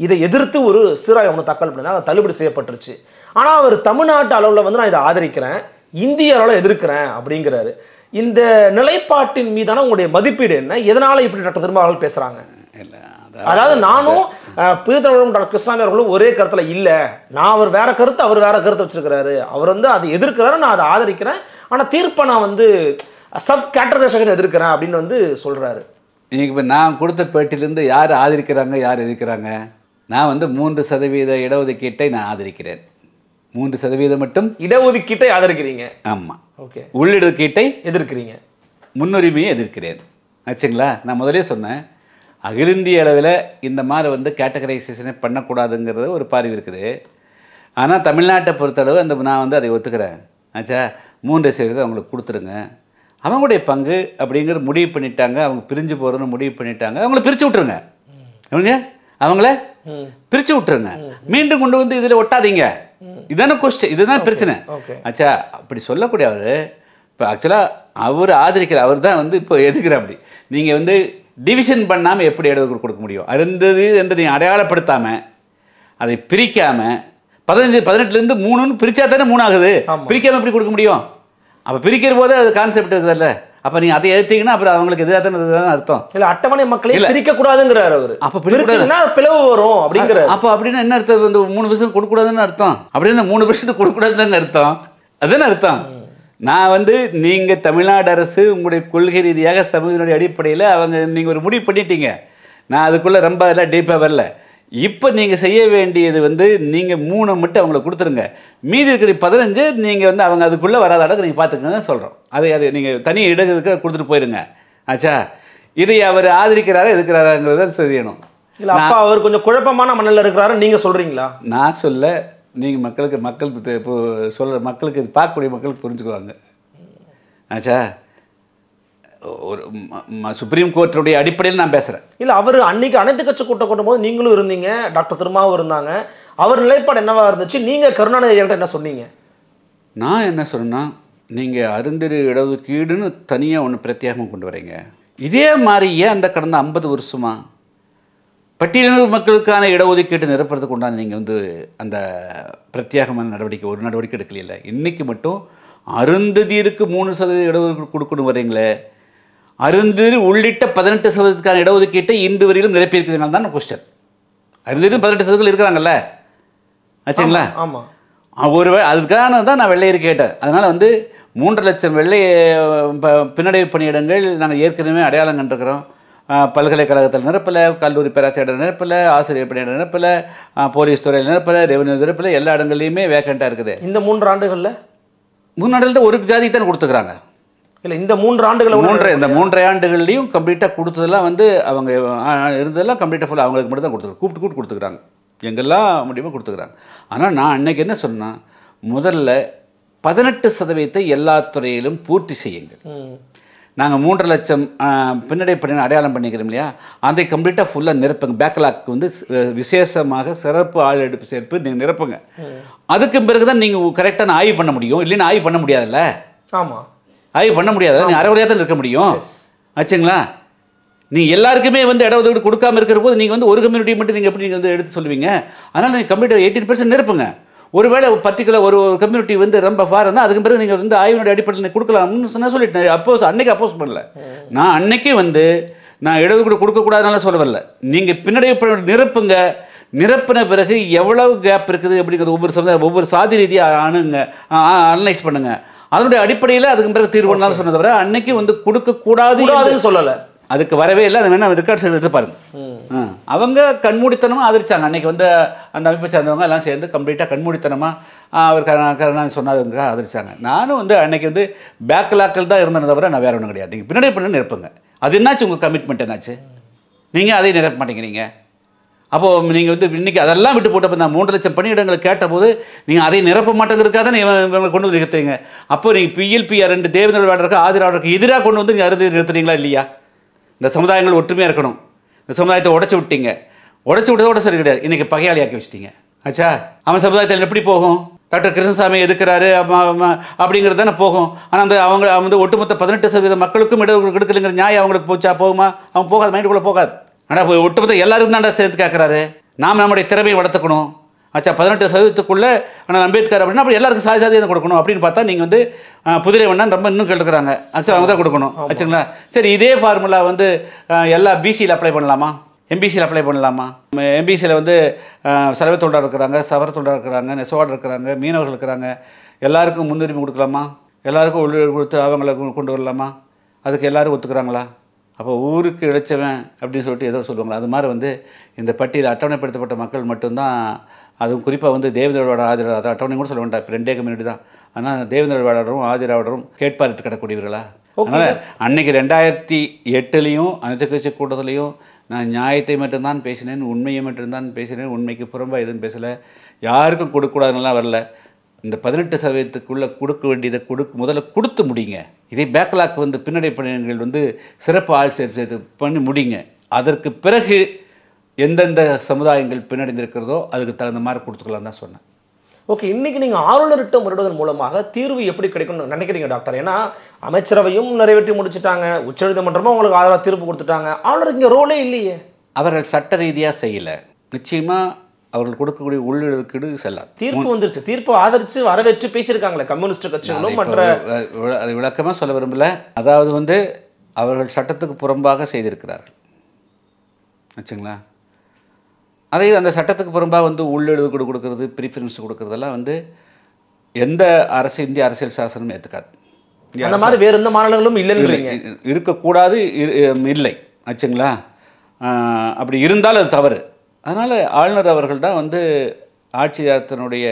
Speaker 2: இதை எதிர்த்து ஒரு சீராய்வு ஒன்று தாக்கல் பண்ணி அதை தள்ளுபடி செய்யப்பட்டுருச்சு. ஆனால் அவர் தமிழ்நாட்டு அளவில் வந்து நான் இதை ஆதரிக்கிறேன், இந்திய அளவில் எதிர்க்கிறேன் அப்படிங்கிறாரு. இந்த நிலைப்பாட்டின் மீதான உங்களுடைய மதிப்பீடு என்ன? எதனால இப்படி டாக்டர் திருமாவளவன் பேசுறாங்க? அதாவது நானும் புதிய தமிழகம் டாக்டர் கிருஷ்ணசாமி அவர்களும் ஒரே கருத்துல இல்ல, நான் அவர் வேற கருத்து, அவர் வேற கருத்து வச்சிருக்கிறாரு, அவர் வந்து அதை எதிர்க்கிறாரு, நான் அதை ஆதரிக்கிறேன், ஆனா தீர்ப்பை நான் வந்து சப் கேட்டகரைசேஷன் எதிர்க்கிறேன் அப்படின்னு வந்து சொல்றாரு.
Speaker 3: இன்னைக்கு இப்போ நான் கொடுத்த பேட்டிலிருந்து யார் ஆதரிக்கிறாங்க யார் எதிர்க்கிறாங்க? நான் வந்து 3% இடஒதுக்கீட்டை நான் ஆதரிக்கிறேன். 3% மட்டும்
Speaker 2: இடஒதுக்கீட்டை ஆதரிக்கிறீங்க.
Speaker 3: ஆமாம். ஓகே. உள்ளிடஒதுக்கீட்டை
Speaker 2: எதிர்க்கிறீங்க.
Speaker 3: முன்னுரிமையை எதிர்க்கிறேன். ஆச்சுங்களா? நான் முதலே சொன்னேன், அகில இந்திய அளவில் இந்த மாதிரி வந்து கேட்டகரைசேஷனே பண்ணக்கூடாதுங்கிறது ஒரு பார்வை இருக்குது. ஆனால் தமிழ்நாட்டை பொறுத்தளவு நான் வந்து அதை ஒத்துக்கிறேன். ஆச்சா, 3% அவங்களுக்கு கொடுத்துருங்க, அவங்களுடைய பங்கு அப்படிங்கிற முடிவு பண்ணிட்டாங்க, அவங்க பிரிஞ்சு போகிறதுன்னு முடிவு பண்ணிட்டாங்க, அவங்கள பிரித்து விட்டுருங்க. அவங்கள பிரித்து விட்டுருங்க, மீண்டும் கொண்டு வந்து இதில் ஒட்டாதீங்க. இதுதானே கொஸ்டின், இதுதான் பிரச்சனை. ஆச்சா, அப்படி சொல்லக்கூடிய அவர் இப்போ ஆக்சுவலாக அவர் ஆதரிக்கிற அவர் தான் வந்து இப்போ எதுக்குற அப்படி நீங்கள் வந்து டிவிஷன் பண்ணாமல் எப்படி இடஒதுக்கீடு கொடுக்க முடியும்? அருந்தது என்று நீங்கள் அடையாளப்படுத்தாமல் அதை பிரிக்காமல் 18லேருந்து 3ன்னு பிரித்தா தானே 3 ஆகுது. பிரிக்காமல் எப்படி கொடுக்க முடியும்? அப்போ பிரிக்கிற போது அது கான்செப்ட் இருக்குதுல்ல. அப்போ நீங்கள் அதை எடுத்தீங்கன்னா அப்புறம் அவங்களுக்கு எதிராக தானே அர்த்தம். இல்லை, அட்டவணை மக்களை பிரிக்கக்கூடாதுங்கிறார் அவர். அப்போ பிரிச்சுன்னா பிளவு வரும் அப்படிங்கிற. அப்போ அப்படின்னா என்ன அர்த்தம்? வந்து 3% கொடுக்கக்கூடாதுன்னு அர்த்தம். அப்படின்னா 3% கொடுக்கக்கூடாதுன்னு அர்த்தம். அதுன்னு அர்த்தம். நான் வந்து நீங்கள் தமிழ்நாடு அரசு உங்களுடைய கொள்கை ரீதியாக சமூகத்தினுடைய அடிப்படையில் நீங்கள் ஒரு முடிவு பண்ணிட்டீங்க. நான் அதுக்குள்ளே ரொம்ப எல்லாம் டீப்பாக வரல. இப்போ நீங்கள் செய்ய வேண்டியது வந்து நீங்கள் 3 மட்டும் அவங்களுக்கு கொடுத்துருங்க, மீதி இருக்கிற 15 நீங்கள் வந்து அவங்க அதுக்குள்ளே வராத அளவுக்கு நீங்கள் பார்த்துக்கங்கன்னு சொல்கிறோம். அதை நீங்கள் தனி இடத்துக்கு கொடுத்துட்டு போயிருங்க. ஆச்சா, இதை அவர் ஆதரிக்கிறாரா எதுக்கிறாராங்கிறத தெரியணும். இல்லை, அப்போ அவர் கொஞ்சம் குழப்பமான மண்ணில் இருக்கிறாரு நீங்கள் சொல்கிறீங்களா? நான் சொல்ல, நீங்கள் மக்களுக்கு இப்போ சொல்கிற மக்களுக்கு இது பார்க்கக்கூடிய மக்களுக்கு புரிஞ்சுக்குவாங்க. ஆச்சா, ஒரு சுப்ரீம் கோர்ட்டுடைய அடிப்படையில் நான் பேசுகிறேன். இல்லை, அவர் அன்னைக்கு அனைத்து கட்சி கூட்டம் கூட்டும் போது நீங்களும் இருந்தீங்க, டாக்டர் திருமாவும் இருந்தாங்க. அவர் நிலைப்பாடு என்னவா இருந்துச்சு? நீங்கள் கருணாநிதி ஐயாட்ட என்ன சொன்னீங்க? நான் என்ன சொன்னேன்னா, நீங்கள் அருந்ததி இடஒதுக்கீடுன்னு தனியாக ஒன்று பிரத்யேகமாக கொண்டு வரீங்க. இதே மாதிரியே அந்த கடந்த 50 வருஷமா பட்டியலின மக்களுக்கான இடஒதுக்கீட்டு நிரப்புறதுக்கு உண்டான நீங்கள் வந்து அந்த பிரத்யேகமான நடவடிக்கை ஒரு நடவடிக்கை எடுக்கல. இன்றைக்கி மட்டும் அருந்ததியிற்கு 3% இடஒதுக்கீடு கொடுக்கணும் வரீங்களே, அருந்ததி உள்ளிட்ட 18% இடஒதுக்கீட்டை இன்று வரையிலும் நிரப்பியிருக்கிறீங்க தான் கொஸ்டின். அருந்ததியும் 18% இருக்கிறாங்கல்ல, ஆச்சுங்களா? ஆமாம். ஒரு அதுக்கான தான் நான் வெள்ளையர் கேட்டேன். அதனால் வந்து 3 லட்சம் வெள்ளை பின்னடைவு பணியிடங்கள் நாங்கள் ஏற்கனவே அடையாளம் கண்டிருக்கிறோம். பல்கலைக்கழகத்தில் நிரப்பலை, கல்லூரி பேராசிரியர் நிரப்பலை, ஆசிரியர் பணியிடம் நிரப்பலை, போலீஸ் துறையில் நிரப்பலை, ரெவன்யூ நிரப்பலை, எல்லா இடங்கள்லையுமே வேக்கண்ட்டாக இருக்குது. இந்த 3 ஆண்டுகளில் 3 ஆண்டுகள் தான் ஒரு ஜாதி தான் கொடுத்துக்கிறாங்க. இல்லை, இந்த 3 ஆண்டுகள் இந்த 3 ஆண்டுகள்லையும் கம்ப்ளீட்டாக கொடுத்ததெல்லாம் வந்து அவங்க இருந்ததெல்லாம் கம்ப்ளீட்டாக ஃபுல்லாக அவங்களுக்கு மட்டும் தான் கொடுத்துருக்காங்க. கூப்பிட்டு கொடுத்துக்கிறாங்க, எங்கெல்லாம் முடியுமோ கொடுத்துக்கிறாங்க. ஆனால் நான் அன்றைக்கி என்ன சொன்னேன், முதல்ல 18% எல்லா துறையிலும் பூர்த்தி செய்யுங்கள். நாங்கள் 3.5 லட்சம் பின்னடை பண்ணி அடையாளம் பண்ணிக்கிறோம் இல்லையா, அதை கம்ப்ளீட்டாக ஃபுல்லாக நிரப்புங்க. பேக்லாக் வந்து விசேஷமாக சிறப்பு ஆள் எடுப்பு சேர்ப்பு நீங்கள் நிரப்புங்க. அதுக்கு பிறகு தான் நீங்கள் கரெக்டான ஆய்வு பண்ண முடியும். இல்லைன்னா ஆய்வு பண்ண முடியாதுல்ல.
Speaker 2: ஆமாம்,
Speaker 3: ஆய்வு பண்ண முடியாது. நீங்கள் அரைவரையாக தான் இருக்க முடியும் ஆச்சுங்களா. நீங்கள் எல்லாருக்குமே வந்து இடஒதுக்கீடு கொடுக்காம இருக்கிற போது நீங்கள் வந்து ஒரு கம்யூனிட்டி மட்டும் நீங்கள் எப்படி நீங்கள் வந்து எடுத்து சொல்லுவீங்க? அதனால் நீங்கள் கம்ப்ளீட்டாக 18% நிரப்புங்க. ஒருவேளை பர்டிகுலர் ஒரு கம்யூனிட்டி வந்து ரொம்ப ஃபார் இருந்தால் அதுக்கு பிறகு நீங்கள் வந்து ஆய்வினுடைய அடிப்படையில் கொடுக்கலாம்னு சொன்னால் சொல்லிட்டேன். அன்னைக்கு அப்போஸ் பண்ணல. நான் அன்னைக்கே வந்து நான் இடஒதுக்கீடு கொடுக்கக்கூடாதுனால சொல்ல வரல. நீங்கள் பின்னாடி நிரப்புங்க. நிரப்பின பிறகு எவ்வளவு கேப் இருக்குது அப்படிங்கிறது ஒவ்வொரு சாதி ரீதியாக அனலைஸ் பண்ணுங்க. அதனுடைய அடிப்படையில் அதுக்கு பிறகு தீர்வு பண்ணலாம்னு சொன்னதை தவிர அன்னைக்கு வந்து கொடுக்கக்கூடாதுன்னு சொல்லலை. அதுக்கு வரவே இல்லை. அது வேணா ரெக்கார்ட்ஸ் எடுத்து பாருங்க. அவங்க கண்மூடித்தனமாக ஆதரிச்சாங்க. அன்னைக்கு வந்து அந்த அமைப்பை சேர்ந்தவங்க எல்லாம் சேர்ந்து கம்ப்ளீட்டாக கண்மூடித்தனமாக அவர் கருணாநிதி சொன்னதுங்க ஆதரிச்சாங்க. நானும் வந்து அன்னைக்கு வந்து பேக்லாக்கில் தான் இருந்ததை தவிர நான் வேற ஒன்றும் கிடையாது. நீங்கள் பின்னாடி பண்ணி நிரப்புங்க. அது என்னாச்சு உங்கள் கமிட்மெண்ட் என்னாச்சு? நீங்கள் அதையும் நிரப்ப மாட்டேங்கிறீங்க. அப்போது நீங்கள் வந்து இன்றைக்கி அதெல்லாம் விட்டு போட்டப்போ நான் 3 லட்சம் பணியிடங்களை கேட்டபோது நீங்கள் அதை நிரப்ப மாட்டேங்கிறதுக்காக தான் இவங்களை கொண்டு வந்து நிறுத்துறீங்க. அப்போ நீங்கள் PLP 2 தேவேந்திர வேடருக்கு ஆதரவாளருக்கு எதிராக கொண்டு வந்து நீங்கள் அறுதி நிறுத்துறீங்களா இல்லையா? இந்த சமுதாயங்கள் ஒற்றுமையாக இருக்கணும். இந்த சமுதாயத்தை உடச்சி விட்டீங்க. உடச்சி விட்டதோட சரி கிடையாது, இன்றைக்கி பகையாளியாக்கி வச்சிட்டீங்க. ஆச்சா, அவன் சமுதாயத்தில் எப்படி போகும்? டாக்டர் கிருஷ்ணசாமி எதுக்குறாரு அப்படிங்கிறது தானே போகும். ஆனால் அந்த அவங்க வந்து ஒட்டுமொத்த 18% மக்களுக்கும் இடஒதுக்கீடு கொடுக்கலைங்கிற நியாயம் அவங்களுக்கு போச்சா? போகுமா? அவன் போகாது, மைண்டுக்குள்ளே போகாது. ஆனால் ஒட்டுமொத்த எல்லாருக்கும் தான்டா சேர்த்து கேட்குறாரு. நாம் நம்முடைய திறமையை வளர்த்துக்கணும். ஆச்சா, 18%க்குள்ளே ஆனால் அம்பேத்கர் அப்படின்னா அப்படி எல்லாருக்கும் சாதி தான் கொடுக்கணும் அப்படின்னு பார்த்தா நீங்கள் வந்து புதிரை வேணா ரொம்ப இன்னும் கேட்டுக்கிறாங்க. ஆக்சுவலாக அவங்க தான் கொடுக்கணும். ஆச்சுங்களா. சரி, இதே ஃபார்முலா வந்து எல்லா BCயில் அப்ளை பண்ணலாமா? MBCயில் அப்ளை பண்ணலாமா? MBCயில் வந்து சலவை தொழிலாளர் இருக்கிறாங்க, சவர தொழிலாளர் இருக்கிறாங்க, நெசவாளர் இருக்கிறாங்க, மீனவர்கள் இருக்கிறாங்க. எல்லாருக்கும் முன்னுரிமை கொடுக்கலாமா? எல்லாருக்கும் உள்ளீடு கொடுத்து அவங்கள கொண்டு வரலாமா? அதுக்கு எல்லோரும் ஒத்துக்கிறாங்களா? அப்போ ஊருக்கு இழைச்சவன் அப்படின்னு சொல்லிட்டு ஏதோ சொல்லுவாங்களா? அது மாதிரி வந்து இந்த பட்டியல் அட்டவணைப்படுத்தப்பட்ட மக்கள் மட்டும்தான். அதுவும் குறிப்பாக வந்து தேவேந்திரோட ஆதிராவிடர் அட்டவணை கூட சொல்ல வேண்டாம். இப்போ 2 கம்யூனிட்டி தான். ஆனால் தேவேந்திரோடும் ஆதிராவிடரும் கேட்பாரிட்டு கிடக்கூடியவர்களா? அதனால் அன்றைக்கி 2008 அனைத்து கட்சி கூட்டத்திலையும் நான் நியாயத்தை மட்டும்தான் பேசினேன், உண்மையை மட்டும்தான் பேசினேன். உண்மைக்கு புறம்பாக எதுவும் பேசலை. யாருக்கும் கொடுக்கக்கூடாதுன்னெலாம் வரல. இந்த 18% கொடுக்க வேண்டியதை முதல்ல கொடுத்து முடிங்க. இதே பேக்லாக் வந்து பின்னடை பணிகள் வந்து சிறப்பு ஆள் சேர்த்து பண்ணி முடிங்க. அதற்கு பிறகு எந்தெந்த சமுதாயங்கள் பின்னடைந்திருக்கிறதோ அதுக்கு தகுந்த மாதிரி கொடுத்துக்கலாம் தான் சொன்னேன்.
Speaker 2: ஓகே, இன்னைக்கு நீங்கள் ஆளுநர்கிட்ட முறையிடுவதன் மூலமாக தீர்வு எப்படி கிடைக்கும்னு நினைக்கிறீங்க டாக்டர்? ஏன்னா அமைச்சரவையும் நிறைவேற்றி முடிச்சுட்டாங்க, உச்சநீதிமன்றமும் உங்களுக்கு ஆதரவாக தீர்ப்பு கொடுத்துட்டாங்க. ஆளுநருக்கு இங்கே ரோலே இல்லையே.
Speaker 3: அவர்கள் சட்ட ரீதியாக செய்யலை. நிச்சயமாக அவர்கள் கொடுக்கக்கூடிய உள்ளீடுக்கீடு செல்லாது.
Speaker 2: தீர்ப்பு வந்துருச்சு. தீர்ப்பு ஆதரித்து வரவேற்று பேசியிருக்காங்களே கம்யூனிஸ்ட் கட்சிகளும் மற்ற.
Speaker 3: அது விளக்கமாக சொல்ல விரும்பல. அதாவது வந்து அவர்கள் சட்டத்துக்கு புறம்பாக செய்திருக்கிறார்கள் வச்சுங்களா. அதே அந்த சட்டத்துக்கு புறம்பாக வந்து உள்ளீடு கொடுக்கறது, ப்ரிஃபரன்ஸ் கொடுக்கறதெல்லாம் வந்து எந்த இந்திய அரசியல் சாசனமும் ஏற்றுக்காது.
Speaker 2: அந்த மாதிரி வேறு எந்த மாநிலங்களும் இல்லை,
Speaker 3: இருக்கக்கூடாது, இல்லை ஆச்சுங்களா. அப்படி இருந்தாலும் அது தவறு. அதனால் ஆளுநர் அவர்கள் தான் வந்து ஆட்சியாளத்தினுடைய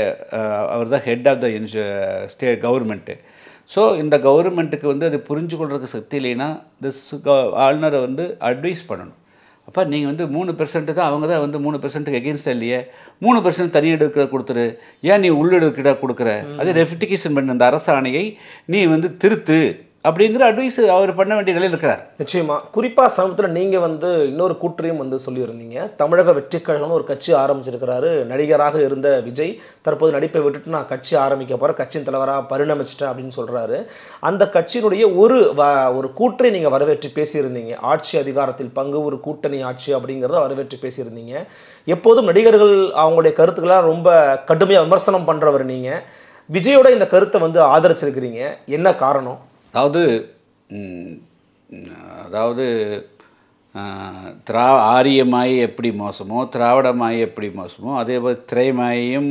Speaker 3: அவர் தான் head of the state government. So இந்த கவர்மெண்ட்டுக்கு வந்து அது புரிஞ்சு கொள்றதுக்கு சக்தி இல்லைன்னா ஆளுநரை வந்து அட்வைஸ் பண்ணணும். அப்போ நீங்கள் வந்து 3% தான், அவங்க தான் வந்து 3% எகெயின்ஸ்டாக இல்லையே, 3% தனி எடுக்க கொடுத்துரு, ஏன் நீ உள்ளெடுக்கிட கொடுக்குற, அதே ரெஃபிட்டிகேஷன் பண்ண அந்த அரசாணையை நீ வந்து திருத்து அப்படிங்கிற அட்வைஸ் அவர் பண்ண வேண்டிய நிலையில் இருக்கிறார்.
Speaker 2: நிச்சயமா. குறிப்பாக சமூகத்தில் நீங்கள் வந்து இன்னொரு கூற்றையும் வந்து சொல்லியிருந்தீங்க. தமிழக வெற்றிக் கழகம்னு ஒரு கட்சி ஆரம்பிச்சிருக்கிறாரு. நடிகராக இருந்த விஜய் தற்போது நடிப்பை விட்டுட்டு நான் கட்சி ஆரம்பிக்க போகிறேன், கட்சியின் தலைவராக பரிணமிச்சிட்டேன் அப்படின்னு சொல்கிறாரு. அந்த கட்சியினுடைய ஒரு கூற்றை நீங்கள் வரவேற்று பேசியிருந்தீங்க. ஆட்சி அதிகாரத்தில் பங்கு, ஒரு கூட்டணி ஆட்சி அப்படிங்கிறத வரவேற்று பேசியிருந்தீங்க. எப்போதும் நடிகர்கள் அவங்களுடைய கருத்துக்களாக ரொம்ப கடுமையாக விமர்சனம் பண்ணுறவர் நீங்கள். விஜயோட இந்த கருத்தை வந்து ஆதரிச்சிருக்கிறீங்க, என்ன காரணம்?
Speaker 3: அதாவது ஆரியமாயி எப்படி மோசமோ, திராவிடமாயி எப்படி மோசமோ, அதே போல் திரைமாயும்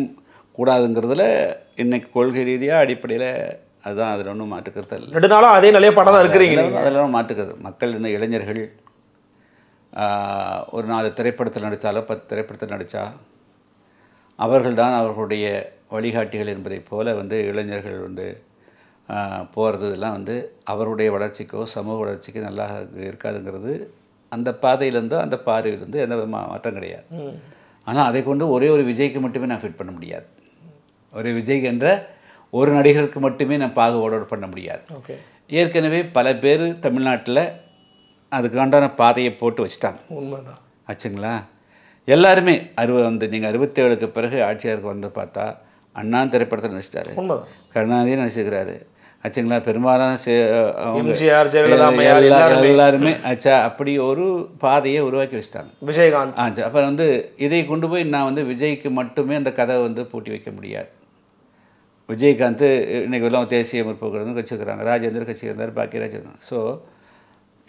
Speaker 3: கூடாதுங்கிறதுல இன்னைக்கு கொள்கை ரீதியாக அடிப்படையில் அதுதான். அதில் ஒன்றும் மாற்றுக்கிறது இல்லை.
Speaker 2: 2 நாளாக அதே நிலைப்பாடாக தான் இருக்கிறீங்க.
Speaker 3: அதெல்லாம் மாற்றுக்கிறது. மக்கள் இந்த இளைஞர்கள் ஒரு 4 திரைப்படத்தில் நடித்தாலோ 10 திரைப்படத்தில் நடித்தா அவர்கள் தான் அவர்களுடைய வழிகாட்டிகள் என்பதை போல் வந்து இளைஞர்கள் வந்து போகிறது எல்லாம் வந்து அவருடைய வளர்ச்சிக்கோ சமூக வளர்ச்சிக்கோ நல்லா இருக்காதுங்கிறது அந்த பாதையிலேருந்தோ அந்த பார்வையிலேருந்து எந்த விதமாக மாற்றம் கிடையாது. ஆனால் அதை கொண்டு ஒரே ஒரு விஜய்க்கு மட்டுமே நான் ஃபிட் பண்ண முடியாது. ஒரு விஜய் என்ற ஒரு நடிகருக்கு மட்டுமே நான் பாகுபாடோடு பண்ண முடியாது. ஏற்கனவே பல பேர் தமிழ்நாட்டில் அதுக்காண்டான பாதையை போட்டு வச்சுட்டாங்க.
Speaker 2: உண்மைதான்
Speaker 3: ஆச்சுங்களா? எல்லாருமே நீங்கள் 67க்கு பிறகு ஆட்சியாருக்கு வந்து பார்த்தா அண்ணா திரைப்படத்தை நடிச்சிட்டாரு,
Speaker 2: உண்மைதான்.
Speaker 3: கருணாநிதியும் நடிச்சிருக்கிறாரு. ஆச்சுங்களா? பெரும்பாலான
Speaker 2: எம்ஜிஆர், ஜெயலலிதா அம்மையார்
Speaker 3: எல்லாருமே ஆச்சா அப்படி ஒரு பாதையை உருவாக்கி வச்சுட்டாங்க.
Speaker 2: விஜயகாந்த்
Speaker 3: ஆச்சு. அப்புறம் வந்து இதை கொண்டு போய் நான் வந்து விஜய்க்கு மட்டுமே அந்த கதை வந்து பூட்டி வைக்க முடியாது. விஜயகாந்த் இன்றைக்கி எல்லாம் தேசிய முற்போக்கு கட்சி இருக்கிறாங்க, ராஜேந்திர கட்சி இருந்தார், பாக்கியராஜ் இருந்தார். ஸோ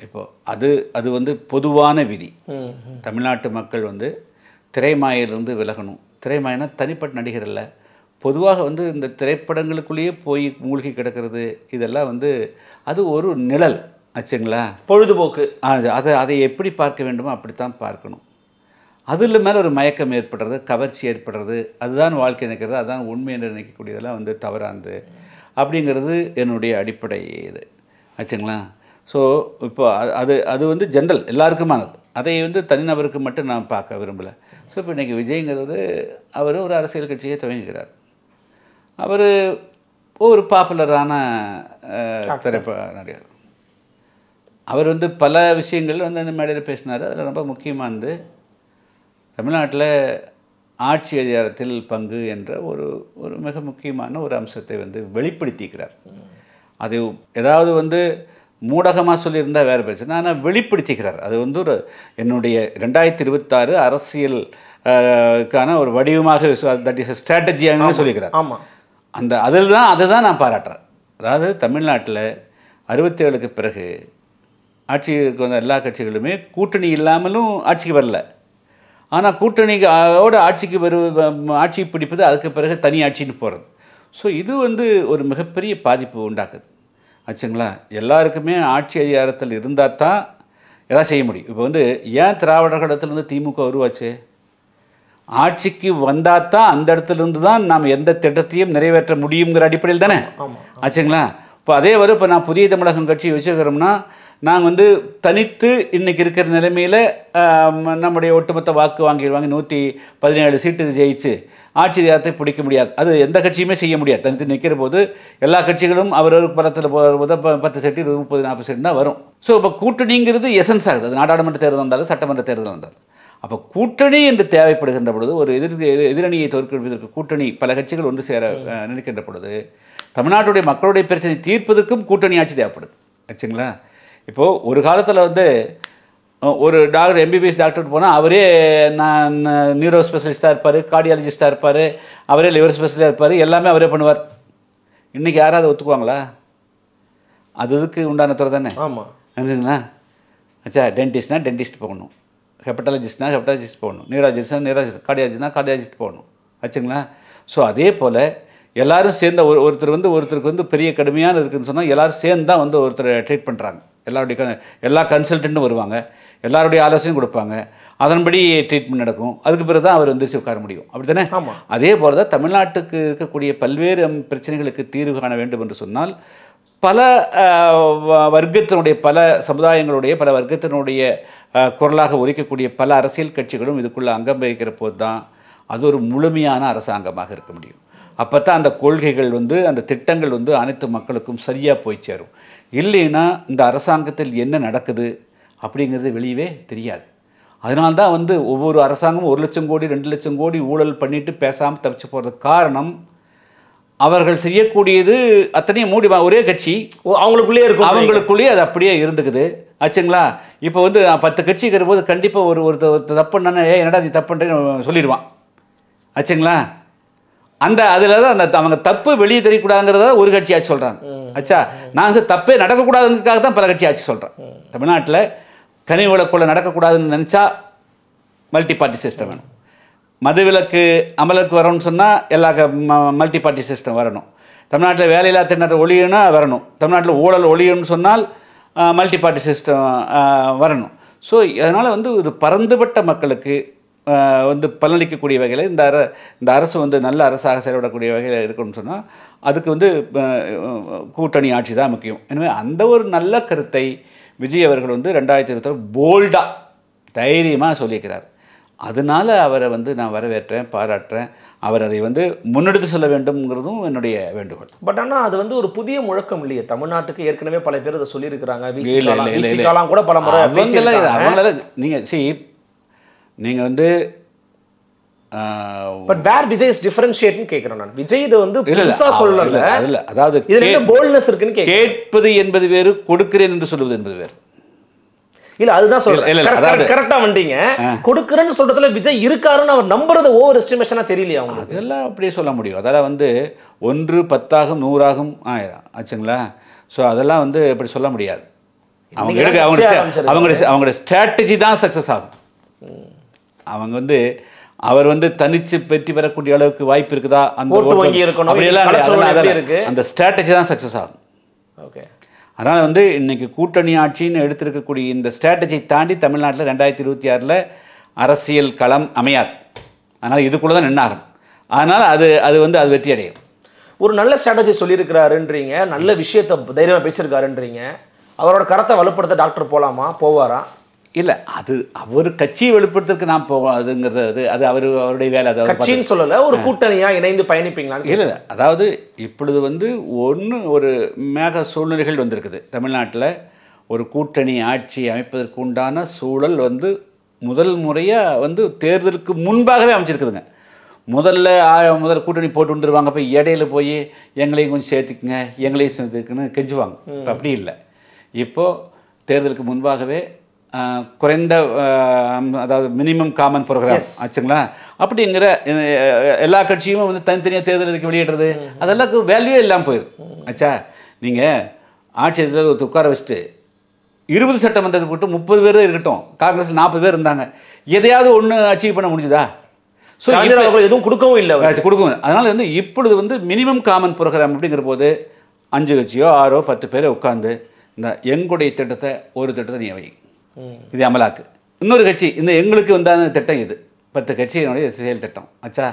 Speaker 3: இப்போது அது வந்து பொதுவான விதி. தமிழ்நாட்டு மக்கள் வந்து திரைமாயிலிருந்து விலகணும். திரைமாயினா தனிப்பட்ட நடிகர் இல்லை, பொதுவாக வந்து இந்த திரைப்படங்களுக்குள்ளேயே போய் மூழ்கி கிடக்கிறது இதெல்லாம் வந்து அது ஒரு நிழல். ஆச்சுங்களா?
Speaker 2: பொழுதுபோக்கு.
Speaker 3: அதை எப்படி பார்க்க வேண்டுமோ அப்படித்தான் பார்க்கணும். அதில் மேலே ஒரு மயக்கம் ஏற்படுறது, கவர்ச்சி ஏற்படுறது, அதுதான் வாழ்க்கை நினைக்கிறது, அதுதான் உண்மை என்று நினைக்கக்கூடியதெல்லாம் வந்து தவறானது அப்படிங்கிறது என்னுடைய அடிப்படை இது. ஆச்சுங்களா? ஸோ இப்போ அது வந்து ஜென்ரல் எல்லாருக்குமானது. அதை வந்து தனிநபருக்கு மட்டும் நான் பார்க்க விரும்பலை. ஸோ இப்போ இன்றைக்கி விஜய்ங்கிறது அவர் ஒரு அரசியல் கட்சியை துவங்குகிறார். அவர் ஒரு பாப்புலரான திரைப்பட நடிகர். அவர் வந்து பல விஷயங்கள் வந்து அந்த மேடையில் பேசினார். அதில் ரொம்ப முக்கியமானது தமிழ்நாட்டில் ஆட்சி அதிகாரத்தில் பங்கு என்ற ஒரு மிக முக்கியமான ஒரு அம்சத்தை வந்து வெளிப்படுத்திக்கிறார். அது ஏதாவது வந்து மூடகமாக சொல்லியிருந்தால் வேறு பிரச்சனை, ஆனால் வெளிப்படுத்திக்கிறார். அது வந்து என்னுடைய 2026 அரசியலுக்கான ஒரு வடிவமாக தட் இஸ் ஸ்ட்ராட்டஜியாக சொல்லிக்கிறார்.
Speaker 2: ஆமாம்,
Speaker 3: அதுதான் நான் பாராட்டுறேன். அதாவது தமிழ்நாட்டில் 67க்கு பிறகு ஆட்சிக்கு வந்த எல்லா கட்சிகளுமே கூட்டணி இல்லாமலும் ஆட்சிக்கு வரல. ஆனால் கூட்டணியோட ஆட்சி பிடிப்பது, அதுக்கு பிறகு தனி ஆட்சின்னு போகிறது. ஸோ இது வந்து ஒரு மிகப்பெரிய பாதிப்பு உண்டாக்குது. ஆச்சுங்களா? எல்லாருக்குமே ஆட்சி அதிகாரத்தில் இருந்தால் தான் எதாவது செய்ய முடியும். இப்போ வந்து ஏன் திராவிடர் கழகத்திலேருந்து திமுக உருவாச்சு? ஆட்சிக்கு வந்தால் தான் அந்த இடத்துலேருந்து தான் நாம் எந்த திட்டத்தையும் நிறைவேற்ற முடியுங்கிற அடிப்படையில் தானே. ஆச்சுங்களா? இப்போ அதே வரை இப்போ நான் புதிய தமிழகம் கட்சி வச்சுக்கிறோம்னா நாங்கள் வந்து தனித்து இன்றைக்கி இருக்கிற நிலைமையில் நம்முடைய ஒட்டுமொத்த வாக்கு வாங்கிடுவாங்க, 117 சீட்டு ஜெயிச்சு ஆட்சி அதிகாரத்தை பிடிக்க முடியாது. அது எந்த கட்சியுமே செய்ய முடியாது. தனித்து நிற்கிற போது எல்லா கட்சிகளும் அவரவர் பலத்தில் போது 10 சீட்டு 30-40 சீட்டு தான் வரும். ஸோ இப்போ கூட்டணிங்கிறது எசன்ஸ் ஆகுது. அது நாடாளுமன்ற தேர்தல் வந்தாலும் சட்டமன்ற தேர்தல் வந்தாலும். அப்போ கூட்டணி என்று தேவைப்படுகின்ற பொழுது ஒரு எதிரணியை தோற்கடிப்பதற்கு கூட்டணி பல கட்சிகள் ஒன்று சேர நினைக்கின்ற பொழுது தமிழ்நாட்டுடைய மக்களுடைய பிரச்சனை தீர்ப்பதற்கும் கூட்டணி ஆட்சி தேவைப்படுது. ஆச்சுங்களா? இப்போது ஒரு காலத்தில் வந்து ஒரு டாக்டர் எம்பிபிஎஸ் டாக்டர் போனால் அவரே நான் நியூரோ ஸ்பெஷலிஸ்ட்டாக இருப்பார், கார்டியாலஜிஸ்ட்டாக இருப்பார், அவரே லிவர் ஸ்பெஷலிஸ்டாக இருப்பார், எல்லாமே அவரே பண்ணுவார். இன்றைக்கி யாராவது ஒத்துக்குவாங்களா? அதுக்கு உண்டான துறை தானே.
Speaker 2: ஆமாம்,
Speaker 3: என்னதுங்களா? ஆச்சா, டென்டிஸ்ட்னா டென்டிஸ்ட் போகணும், ஹெப்பட்டாலஜிஸ்ட்னா ஹெப்பட்டாலஜிஸ்ட் போகணும், நியூராலஜிஸ்ட்னா நியூராலஜிஸ்ட், கார்டியாலஜிஸ்ட்னா கார்டியாலஜிஸ்ட் போகணும். ஆச்சுங்களா? ஸோ அதே போல் எல்லோரும் சேர்ந்த ஒருத்தர் வந்து ஒருத்தருக்கு வந்து பெரிய கடுமையான இருக்குதுன்னு சொன்னால் எல்லோரும் சேர்ந்து தான் வந்து ஒருத்தரை ட்ரீட் பண்ணுறாங்க. எல்லா கன்சல்டண்ட்டும் வருவாங்க, எல்லாருடைய ஆலோசனையும் கொடுப்பாங்க, அதன்படி ட்ரீட்மெண்ட் நடக்கும். அதுக்கு பிறகு தான் அவர் வந்து உட்கார முடியும். அப்படி தானே?
Speaker 2: ஆமாம்.
Speaker 3: அதே போல் தான் தமிழ்நாட்டுக்கு இருக்கக்கூடிய பல்வேறு பிரச்சனைகளுக்கு தீர்வு காண வேண்டும் என்று சொன்னால் பல வர்க்கத்தினுடைய பல சமுதாயங்களுடைய பல வர்க்கத்தினுடைய குரலாக ஒலிக்கக்கூடிய பல அரசியல் கட்சிகளும் இதுக்குள்ளே அங்கம் வகிக்கிற போது தான் அது ஒரு முழுமையான அரசாங்கமாக இருக்க முடியும். அப்போ தான் அந்த கொள்கைகள் வந்து அந்த திட்டங்கள் வந்து அனைத்து மக்களுக்கும் சரியாக போய் சேரும். இல்லைன்னா இந்த அரசாங்கத்தில் என்ன நடக்குது அப்படிங்கிறது வெளியவே தெரியாது. அதனால்தான் வந்து ஒவ்வொரு அரசாங்கமும் 1 லட்சம் கோடி 2 லட்சம் கோடி ஊழல் பண்ணிட்டு பேசாமல் தப்பிச்சு போகிறதுக்கு காரணம் அவர்கள் செய்யக்கூடியது அத்தனையும் மூடி ஒரே கட்சி
Speaker 2: அவங்களுக்குள்ளேயே இருக்கும்,
Speaker 3: அவங்களுக்குள்ளேயே அது அப்படியே இருந்துக்குது. ஆச்சுங்களா? இப்போ வந்து 10 கட்சி இருக்கிற போது கண்டிப்பாக ஒரு தப்பு பண்ணானே, என்னடா நீ தப்பு பண்ணுறேன்னு சொல்லிடுவான். ஆச்சுங்களா? அதில் தான் அவங்க தப்பு வெளியே தெரியக்கூடாதுங்கிறத ஒரு கட்சி ஆட்சி சொல்கிறாங்க. ஆச்சா, நான் தப்பே நடக்கக்கூடாதுங்கிறதுக்காக தான் பல கட்சி ஆட்சி சொல்கிறேன். தமிழ்நாட்டில் கனிம வளக்கொள்ள நடக்கக்கூடாதுன்னு நினச்சா மல்டி பார்ட்டி சிஸ்டம் வேணும். மதுவிலக்கு அமலுக்கு வரணும்னு சொன்னால் எல்லா மல்டி பார்ட்டி சிஸ்டம் வரணும். தமிழ்நாட்டில் வேலையில்லா திண்டாட்டம் ஒழியணும்னா வரணும். தமிழ்நாட்டில் ஊழல் ஒழியணும்னு சொன்னால் மல்டி பார்ட்டி சிஸ்டம் வரணும். ஸோ அதனால் வந்து இது பரந்துபட்ட மக்களுக்கு வந்து பலனளிக்கக்கூடிய வகையில் இந்த அரசு வந்து நல்ல அரசாக செயல்படக்கூடிய வகையில் இருக்கணும்னு சொன்னால் அதுக்கு வந்து கூட்டணி ஆட்சி தான் முக்கியம். எனவே அந்த ஒரு நல்ல கருத்தை விஜய் அவர்கள் வந்து 2020 போல்டாக தைரியமாக சொல்லியிருக்கிறார். அதனால அவரை வந்து நான் வரவேற்றேன், பாராட்டுறேன். அவர் அதை வந்து முன்னெடுத்து சொல்ல வேண்டும்ங்கிறதும் என்னுடைய வேண்டுகோள்.
Speaker 2: பட் ஆனால் அது வந்து ஒரு புதிய முழக்கம் இல்லையே, தமிழ்நாட்டுக்கு ஏற்கனவே பல பேர் அதை சொல்லியிருக்கிறாங்க.
Speaker 3: இல்லை
Speaker 2: விசிகாலாம் கூட பல முறை
Speaker 3: அவங்களால நீங்கள் நீங்கள் வந்து
Speaker 2: பட் வேர் விஜய் இஸ் டிஃபரன்ஷியேட்னு கேட்குறேன் நான். விஜய் இதை வந்து புதுசா சொல்லல,
Speaker 3: அதாவது
Speaker 2: இதுல என்ன போல்ட்னஸ் இருக்குன்னு
Speaker 3: கேட்பது என்பது வேறு, கொடுக்கிறேன் என்று சொல்வது என்பது வேறு.
Speaker 2: இல்ல அதுதான் சொல்றேன், கரெக்டா வந்தீங்க. கொடுக்கிறேன்னு சொல்றதுல விஜய் இருக்காருன்னு அவர் நம்புறது ஓவர் எஸ்டிமேஷனா தெரியலையா அவங்க? அதெல்லாம்
Speaker 3: அப்படியே சொல்ல முடியும். அதெல்லாம் வந்து 1 10 100 1000 ஆச்சுங்களா? ஸோ அதெல்லாம் வந்து இப்படி சொல்ல முடியாது. அவங்களோட ஸ்ட்ராட்டஜி தான் சக்ஸஸ் ஆகும். அவங்க வந்து அவர் வந்து தனிச்சு வெற்றி பெறக்கூடிய அளவுக்கு வாய்ப்பு இருக்குதா, அந்த அந்த ஸ்ட்ராட்டஜி தான் சக்ஸஸ் ஆகும்.
Speaker 2: ஓகே.
Speaker 3: அதனால் வந்து இன்றைக்கி கூட்டணி ஆட்சின்னு எடுத்திருக்கக்கூடிய இந்த ஸ்ட்ராட்டஜி தாண்டி தமிழ்நாட்டில் 2026 அரசியல் களம் அமையாது. அதனால் இதுக்குள்ளே தான் நின்னாகும். அதனால் அது வந்து அது வெற்றி அடையும்.
Speaker 2: ஒரு நல்ல ஸ்ட்ராட்டஜி சொல்லியிருக்கிறாருன்றீங்க, நல்ல விஷயத்தை தைரியமாக பேசியிருக்காருன்றீங்க. அவரோட கருத்தை வலுப்படுத்த டாக்டர் போவாரா?
Speaker 3: இல்லை, அது அவர் கட்சியை வெளிப்படுத்துறதுக்கு நான் போவாதுங்கிறது அது அவருடைய வேலை. அதாவது
Speaker 2: கட்சின்னு சொல்லலை, ஒரு கூட்டணியாக இணைந்து பயணிப்பீங்களான்னு.
Speaker 3: இல்லை, அதாவது இப்பொழுது வந்து ஒரு மேக சூழ்நிலைகள் வந்திருக்குது தமிழ்நாட்டில். ஒரு கூட்டணி ஆட்சி அமைப்பதற்கு உண்டான சூழல் வந்து முதல் முறையாக வந்து தேர்தலுக்கு முன்பாகவே அமைச்சிருக்குதுங்க. முதல்ல கூட்டணி போட்டு வந்துடுவாங்க, போய் இடையில போய் எங்களையும் கொஞ்சம் சேர்த்துக்குங்க, எங்களையும் சேர்த்துக்குன்னு கெஞ்சுவாங்க. இப்போ அப்படி இல்லை. இப்போது தேர்தலுக்கு முன்பாகவே குறைந்த அதாவது மினிமம் காமன் ப்ரோக்ராம் ஆச்சுங்களா? அப்படிங்கிற எல்லா கட்சியும் வந்து தனித்தனியாக தேர்தலுக்கு வெளியிடுறது அதெல்லாம் வேல்யூவே இல்லாமல் போயிடுது. ஆச்சா, நீங்கள் ஆட்சி தேர்தல் உட்கார வச்சுட்டு 20 சட்டமன்றத்தை போட்டு 30 பேர் இருக்கட்டும், காங்கிரஸ் 40 பேர் இருந்தாங்க, எதையாவது ஒன்று அச்சீவ் பண்ண முடிஞ்சுதா? ஸோ
Speaker 2: எதுவும் கொடுக்கவும் இல்லை,
Speaker 3: கொடுக்கவும். அதனால் வந்து இப்பொழுது வந்து மினிமம் காமன் ப்ரோக்ராம் அப்படிங்கிற போது 5 கட்சியோ 6 10 பேரை உட்காந்து இந்த எங்களுடைய திட்டத்தை ஒரு திட்டத்தை நீ வை, இது அமலாக்கு. இன்னொரு கட்சி இந்த எங்களுக்கு வந்தான திட்டம் இது 10 கட்சியினுடைய செயல் திட்டம் ஆச்சா,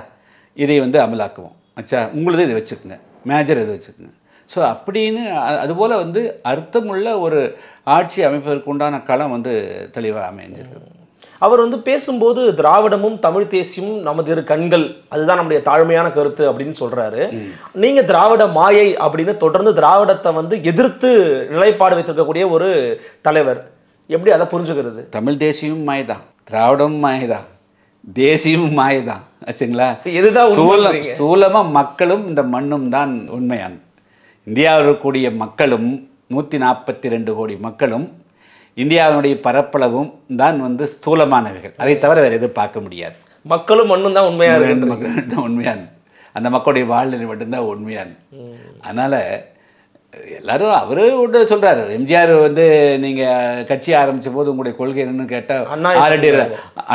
Speaker 3: இதை வந்து அமலாக்குவோம் ஆச்சா, உங்களது இதை வச்சுக்கோங்க, மேஜர் இதை வச்சுக்கோங்க. ஸோ அப்படின்னு அதுபோல் வந்து அர்த்தமுள்ள ஒரு ஆட்சி அமைப்பதற்கு உண்டான களம் வந்து தெளிவாக அமைஞ்சிருக்கு.
Speaker 2: அவர் வந்து பேசும்போது திராவிடமும் தமிழ் தேசியமும் நமது இரு கண்கள், அதுதான் நம்முடைய தாழ்மையான கருத்து அப்படின்னு சொல்றாரு. நீங்க திராவிட மாயை அப்படின்னு தொடர்ந்து திராவிடத்தை வந்து எதிர்த்து நிலைப்பாடு வைத்திருக்கக்கூடிய ஒரு தலைவர், எப்படி அதை புரிஞ்சுக்கிறது?
Speaker 3: தமிழ் தேசியமும் மாயதான், திராவிடமும் மாயதான், தேசியமும் மாயதான் ஆச்சுங்களா?
Speaker 2: இதுதான்
Speaker 3: ஸ்தூலமாக மக்களும் இந்த மண்ணும் தான் உண்மையான. இந்தியாவில் இருக்கக்கூடிய மக்களும் 142 கோடி மக்களும் இந்தியாவினுடைய பரப்பளவும் தான் வந்து ஸ்தூலமானவைகள். அதை தவிர வேறு எதுவும் பார்க்க முடியாது.
Speaker 2: மக்களும் மண்ணும் தான் உண்மையான
Speaker 3: தான் உண்மையான, அந்த மக்களுடைய வாழ்நிலை மட்டும்தான் உண்மையான. அதனால் எல்லாரும் அவரு ஒன்று சொல்கிறாரு. எம்ஜிஆர் வந்து நீங்கள் கட்சி ஆரம்பித்த போது உங்களுடைய கொள்கை என்னன்னு கேட்டால்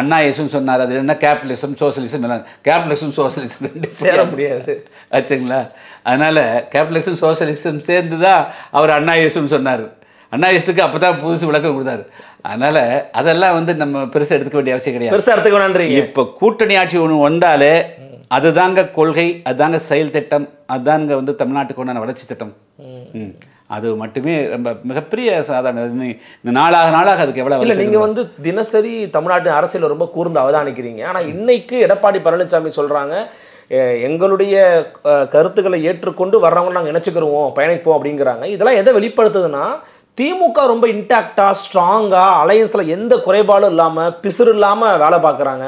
Speaker 3: அண்ணா எஸ்ன்னு சொன்னார். அது என்ன கேபிட்டலிசம் சோசியலிசம் எல்லாம். கேபிட்டலிசம் சோசியலிசம் ரெண்டு
Speaker 2: சேர முடியாது
Speaker 3: ஆச்சுங்களா? அதனால் கேபிட்டலிசம் சோசியலிசம் சேர்ந்து தான் அவர் அண்ணா எஸ்ன்னு சொன்னார். அண்ணா எஸ்துக்கு அப்போ தான் புதுசு விளக்கம் கொடுத்தாரு. அதனால் அதெல்லாம் வந்து நம்ம பெருசாக எடுத்துக்க வேண்டிய அவசியம் கிடையாது.
Speaker 2: பெருசாக எடுத்துக்க வேண்டாம்.
Speaker 3: இப்போ கூட்டணி ஆட்சி ஒன்று வந்தாலே அதுதாங்க கொள்கை, அதுதாங்க செயல் திட்டம், அதுதாங்க வந்து தமிழ்நாட்டுக்கு ஒன்றான வளர்ச்சி திட்டம். அது மட்டுமே ரொம்ப மிகப்பெரிய சாதாரண. இந்த நாளாக அதுக்கு எவ்வளோ
Speaker 2: இல்லை. நீங்கள் வந்து தினசரி தமிழ்நாட்டு அரசியல் ரொம்ப கூர்ந்து அவதானிக்கிறீங்க. ஆனால் இன்னைக்கு எடப்பாடி பழனிசாமி சொல்கிறாங்க, எங்களுடைய கருத்துக்களை ஏற்றுக்கொண்டு வர்றவங்க நாங்கள் நினச்சிக்கிறோம், பயணிப்போம் அப்படிங்கிறாங்க. இதெல்லாம் எதை வெளிப்படுத்துதுன்னா, திமுக ரொம்ப இன்டாக்டா ஸ்ட்ராங்காக அலையன்ஸில் எந்த குறைபாடும் இல்லாமல் பிசுறு இல்லாமல் வேலை பார்க்குறாங்க.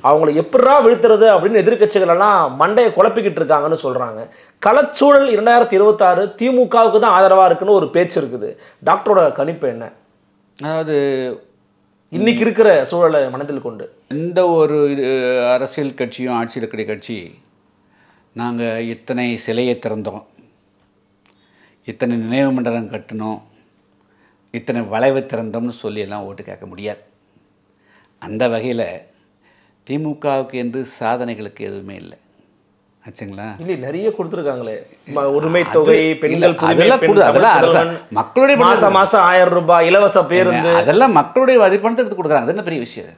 Speaker 2: அவங்களை எப்படா வீழ்த்துறது அப்படின்னு எதிர்கட்சிகள் எல்லாம் மண்டையை குழப்பிக்கிட்டு இருக்காங்கன்னு சொல்கிறாங்க. களச்சூழல் 2026 திமுகவுக்கு தான் ஆதரவாக இருக்குன்னு ஒரு பேச்சு இருக்குது. டாக்டரோட கணிப்பு என்ன?
Speaker 3: அதாவது
Speaker 2: இன்னைக்கு இருக்கிற சூழலை மனதில் கொண்டு
Speaker 3: எந்த ஒரு அரசியல் கட்சியும் ஆட்சியில் இருக்கிற கட்சி நாங்கள் இத்தனை சிலையை திறந்தோம், இத்தனை நினைவு மண்டலம் கட்டினோம், இத்தனை வளைவு திறந்தோம்னு சொல்லி எல்லாம் ஓட்டு கேட்க முடியாது. அந்த வகையில் திமுகவுக்கு என்று சாதனைகளுக்கு எதுவுமே இல்லை ஆச்சுங்களா?
Speaker 2: இல்லை, நிறைய கொடுத்துருக்காங்களே. உரிமை தொகை, பெண்கள்
Speaker 3: மக்களுடைய
Speaker 2: மாதம் 1000 ரூபாய் இலவச பேருந்து,
Speaker 3: அதெல்லாம் மக்களுடைய வரிப்பணத்தை எடுத்து கொடுக்குறாங்க. அது என்ன பெரிய விஷயம்?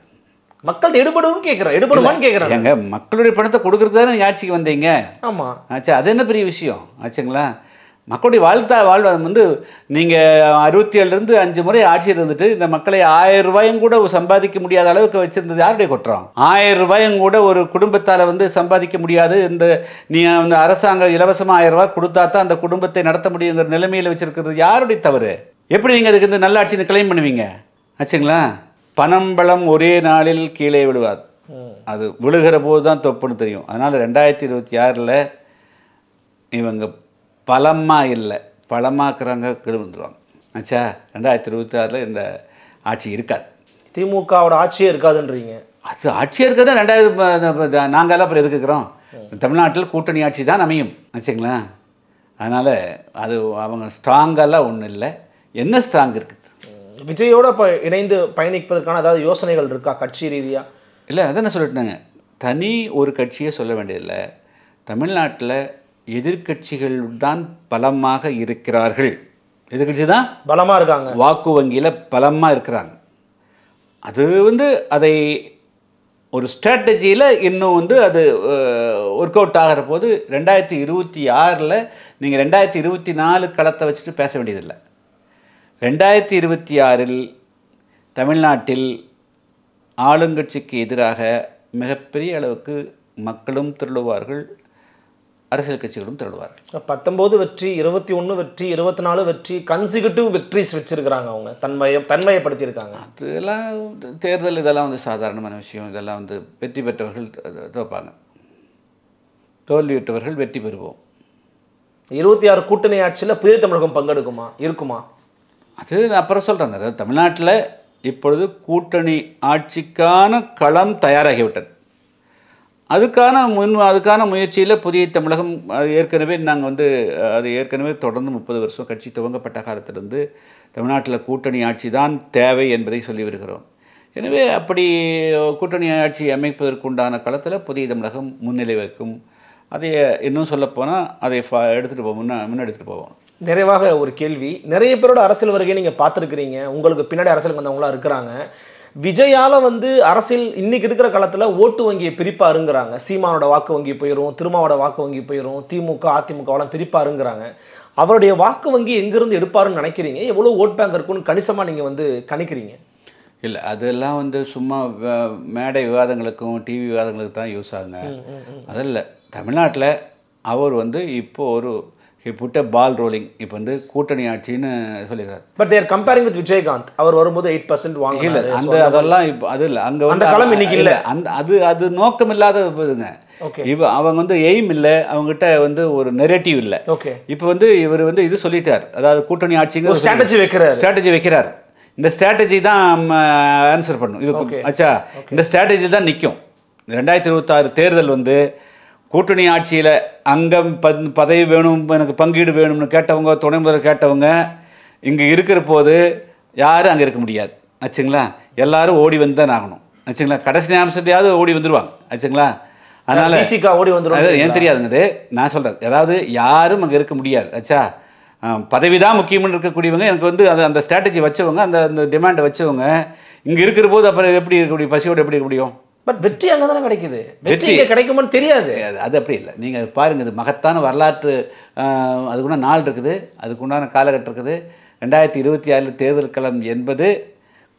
Speaker 2: மக்கள் எடுபடுன்னு கேட்குறேன், எடுபடுமான்னு கேட்குறாங்க.
Speaker 3: எங்க மக்களுடைய பணத்தை கொடுக்குறது தானே ஆட்சிக்கு வந்தீங்க.
Speaker 2: ஆமாம்
Speaker 3: ஆச்சா, அது என்ன பெரிய விஷயம் ஆச்சுங்களா? மக்களுடைய வாழ்வாதாரம் வந்து நீங்கள் 67லேருந்து 5 முறை ஆட்சியில் இருந்துட்டு இந்த மக்களை 1000 ரூபாயும் கூட சம்பாதிக்க முடியாத அளவுக்கு வச்சுருந்தது யாருடைய குற்றம்? 1000 ரூபாயும் கூட ஒரு குடும்பத்தால் வந்து சம்பாதிக்க முடியாது. நீ அந்த அரசாங்கம் இலவசமாக 1000 ரூபாய் கொடுத்தா தான் அந்த குடும்பத்தை நடத்த முடியுங்கிற நிலைமையில் வச்சுருக்கிறது யாருடைய தவறு? எப்படி நீங்கள் அதுக்கு இந்த நல்ல ஆட்சின்னு கிளைம் பண்ணுவீங்க? ஆச்சுங்களா? பணம் பலம் ஒரே நாளில் கீழே விழுவாது. அது விழுகிற போது தான் தொப்புன்னு தெரியும். அதனால் 2026 இவங்க பலமாக இல்லை, பலமாக்குறாங்க, கீழே வந்துடுவாங்க. ஆச்சா? 2026 இந்த ஆட்சி இருக்காது.
Speaker 2: திமுகவோட ஆட்சியே இருக்காதுன்றீங்க? அது
Speaker 3: ஆட்சியே இருக்காது. 2000 நாங்கள்லாம் அப்புறம் எதுக்குறோம்? தமிழ்நாட்டில் கூட்டணி ஆட்சி தான் அமையும். ஆச்சுங்களா? அதனால் அது அவங்க ஸ்ட்ராங்கெல்லாம் ஒன்றும் இல்லை. என்ன ஸ்ட்ராங் இருக்குது?
Speaker 2: விஜயோட இப்போ இணைந்து பயணிப்பதற்கான அதாவது யோசனைகள் இருக்கா கட்சி ரீதியாக? இல்லை,
Speaker 3: அதான் நான் சொல்லிட்டேங்க. தனி ஒரு கட்சியே சொல்ல வேண்டியதில்லை. தமிழ்நாட்டில் எதிர்கட்சிகள் தான் பலமாக இருக்கிறார்கள். எதிர்கட்சி தான்
Speaker 2: பலமாக இருக்காங்க,
Speaker 3: வாக்கு வங்கியில் பலமாக இருக்கிறாங்க. அது வந்து அதை ஒரு ஸ்ட்ராட்டஜியில் இன்னும் வந்து அது ஒர்க் அவுட் ஆகிற போது 2026 நீங்கள் 2024 களத்தை வச்சுட்டு பேச வேண்டியதில்லை. 2026 தமிழ்நாட்டில் ஆளுங்கட்சிக்கு எதிராக மிகப்பெரிய அளவுக்கு மக்களும் திரளுவார்கள், அரசியல் கட்சிகளும் திரளுவார்கள்.
Speaker 2: 19 வெற்றி, 21 வெற்றி, 24 வெற்றி, கன்சிகூட்டிவ் வெக்ட்ரிஸ் வச்சிருக்கிறாங்க. அவங்க தன்மையப்படுத்தியிருக்காங்க.
Speaker 3: அதெல்லாம் தேர்தல் இதெல்லாம் வந்து சாதாரணமான விஷயம். இதெல்லாம் வந்து வெற்றி பெற்றவர்கள் தோப்பாங்க, தோல்வியுற்றவர்கள் வெற்றி பெறுவோம்.
Speaker 2: 26 கூட்டணி ஆட்சியில் புதிய தமிழகம் பங்கெடுக்குமா, இருக்குமா?
Speaker 3: அது அப்புறம் சொல்கிறாங்க. அதாவது தமிழ்நாட்டில் இப்பொழுது கூட்டணி ஆட்சிக்கான களம் தயாராகிவிட்டது. அதுக்கான முயற்சியில் புதிய தமிழகம் ஏற்கனவே நாங்கள் வந்து அது ஏற்கனவே தொடர்ந்து 30 வருஷம் கட்சி துவங்கப்பட்ட காலத்திலிருந்து தமிழ்நாட்டில் கூட்டணி ஆட்சி தான் தேவை என்பதை சொல்லி வருகிறோம். எனவே அப்படி கூட்டணி ஆட்சி அமைப்பதற்குண்டான களத்தில் புதிய தமிழகம் முன்னிலை வைக்கும். அதை இன்னும் சொல்லப்போனால் அதை எடுத்துகிட்டு போவோம், முன்னெடுத்துகிட்டு போவோம்.
Speaker 2: நிறைவாக ஒரு கேள்வி, நிறைய பேரோட அரசியல் வருகையை நீங்கள் பார்த்துருக்கிறீங்க, உங்களுக்கு பின்னாடி அரசியல் வந்தவங்களாம் இருக்கிறாங்க. விஜயால வந்து அரசியல் இன்னைக்கு இருக்கிற காலத்தில் ஓட்டு வங்கியை பிரிப்பாருங்கிறாங்க. சீமானோட வாக்கு வங்கி போயிடும், திருமாவோட வாக்கு வங்கி போயிடும், திமுக அதிமுகவெல்லாம் பிரிப்பாருங்கிறாங்க. அவருடைய வாக்கு வங்கி எங்கிருந்து எடுப்பாருன்னு நினைக்கிறீங்க? எவ்வளோ ஓட் பேங்க் இருக்குன்னு கணிசமாக நீங்கள் வந்து கணிக்கிறீங்க?
Speaker 3: இல்லை, அதெல்லாம் வந்து சும்மா மேடை விவாதங்களுக்கும் டிவி விவாதங்களுக்கு தான் யூஸ் ஆகுங்க. அதில் தமிழ்நாட்டில் அவர் வந்து இப்போ ஒரு புட்ட பால் ரோலிங் இப்போ வந்து கூட்டணி ஆட்சின்னு சொல்லிடுறாரு.
Speaker 2: But they're comparing with Vijayakanth. அவர் வரும்போது 8% வாங்க.
Speaker 3: இல்லை, அதெல்லாம் இப்போ அது இல்லை. அங்கே வந்து
Speaker 2: களம் இன்னைக்கு இல்லை.
Speaker 3: அது நோக்கம் இல்லாத இதுங்க. இப்போ அவங்க வந்து எய்ம் இல்லை, அவங்ககிட்ட வந்து ஒரு நெரேட்டிவ் இல்லை.
Speaker 2: ஓகே,
Speaker 3: இப்போ வந்து இவர் வந்து இது சொல்லிட்டார், அதாவது கூட்டணி ஆட்சிங்கிற
Speaker 2: ஸ்ட்ராட்டஜி
Speaker 3: வைக்கிறார். இந்த ஸ்ட்ராட்டஜி தான் ஆன்சர் பண்ணும் இது. ஆச்சா? இந்த ஸ்ட்ராட்டஜி தான் நிற்கும். 2026 தேர்தல் வந்து கூட்டணி ஆட்சியில் அங்கம் பதவி வேணும், எனக்கு பங்கீடு வேணும்னு கேட்டவங்க, துணை முதல்வர் கேட்டவங்க இங்கே இருக்கிற போது யாரும் அங்கே இருக்க முடியாது. ஆச்சுங்களா? எல்லாரும் ஓடி வந்து தான் ஆகணும். ஆச்சுங்களா? கடைசி நிமிஷத்தையாவது ஓடி வந்துடுவாங்க. ஆச்சுங்களா? அதனால்
Speaker 2: ஓடி வந்துடும்.
Speaker 3: ஏன் தெரியாதுங்கிறது நான் சொல்கிறேன். அதாவது யாரும் அங்கே இருக்க முடியாது. ஆச்சா? பதவி தான் முக்கியம்னு இருக்கக்கூடியவங்க, எனக்கு வந்து அந்த ஸ்ட்ராட்டஜி வச்சவங்க, அந்த டிமாண்டை வச்சவங்க இங்கே இருக்கிற போது அப்புறம் எப்படி இருக்க முடியும்? பசியோடு எப்படி இருக்க முடியும்?
Speaker 2: பட் வெற்றி அங்கே தானே கிடைக்குது. வெற்றி கிடைக்குமான்னு தெரியாது.
Speaker 3: அது அப்படி இல்லை. நீங்கள் பாருங்கள், இது மகத்தான வரலாற்று, அதுக்குள்ள நாள் இருக்குது, அதுக்குண்டான காலகட்டம் இருக்குது. 2026 தேர்தல் களம் என்பது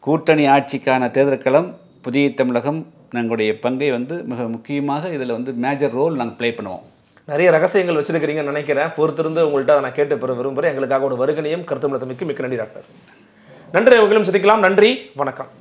Speaker 3: கூட்டணி ஆட்சிக்கான தேர்தல் களம். புதிய தமிழகம் எங்களுடைய பங்கை வந்து மிக முக்கியமாக இதில் வந்து மேஜர் ரோல் நாங்கள் ப்ளே பண்ணுவோம்.
Speaker 2: நிறைய ரகசியங்கள் வச்சிருக்கிறீங்கன்னு நினைக்கிறேன். பொறுத்திருந்து உங்கள்கிட்ட நான் கேட்டு பெற விரும்புகிறேன். எங்களுக்காக ஒரு வருகனையும் கருத்து மிக்க நன்றி டாக்டர். நன்றி. அவர்களும் சந்திக்கலாம். நன்றி, வணக்கம்.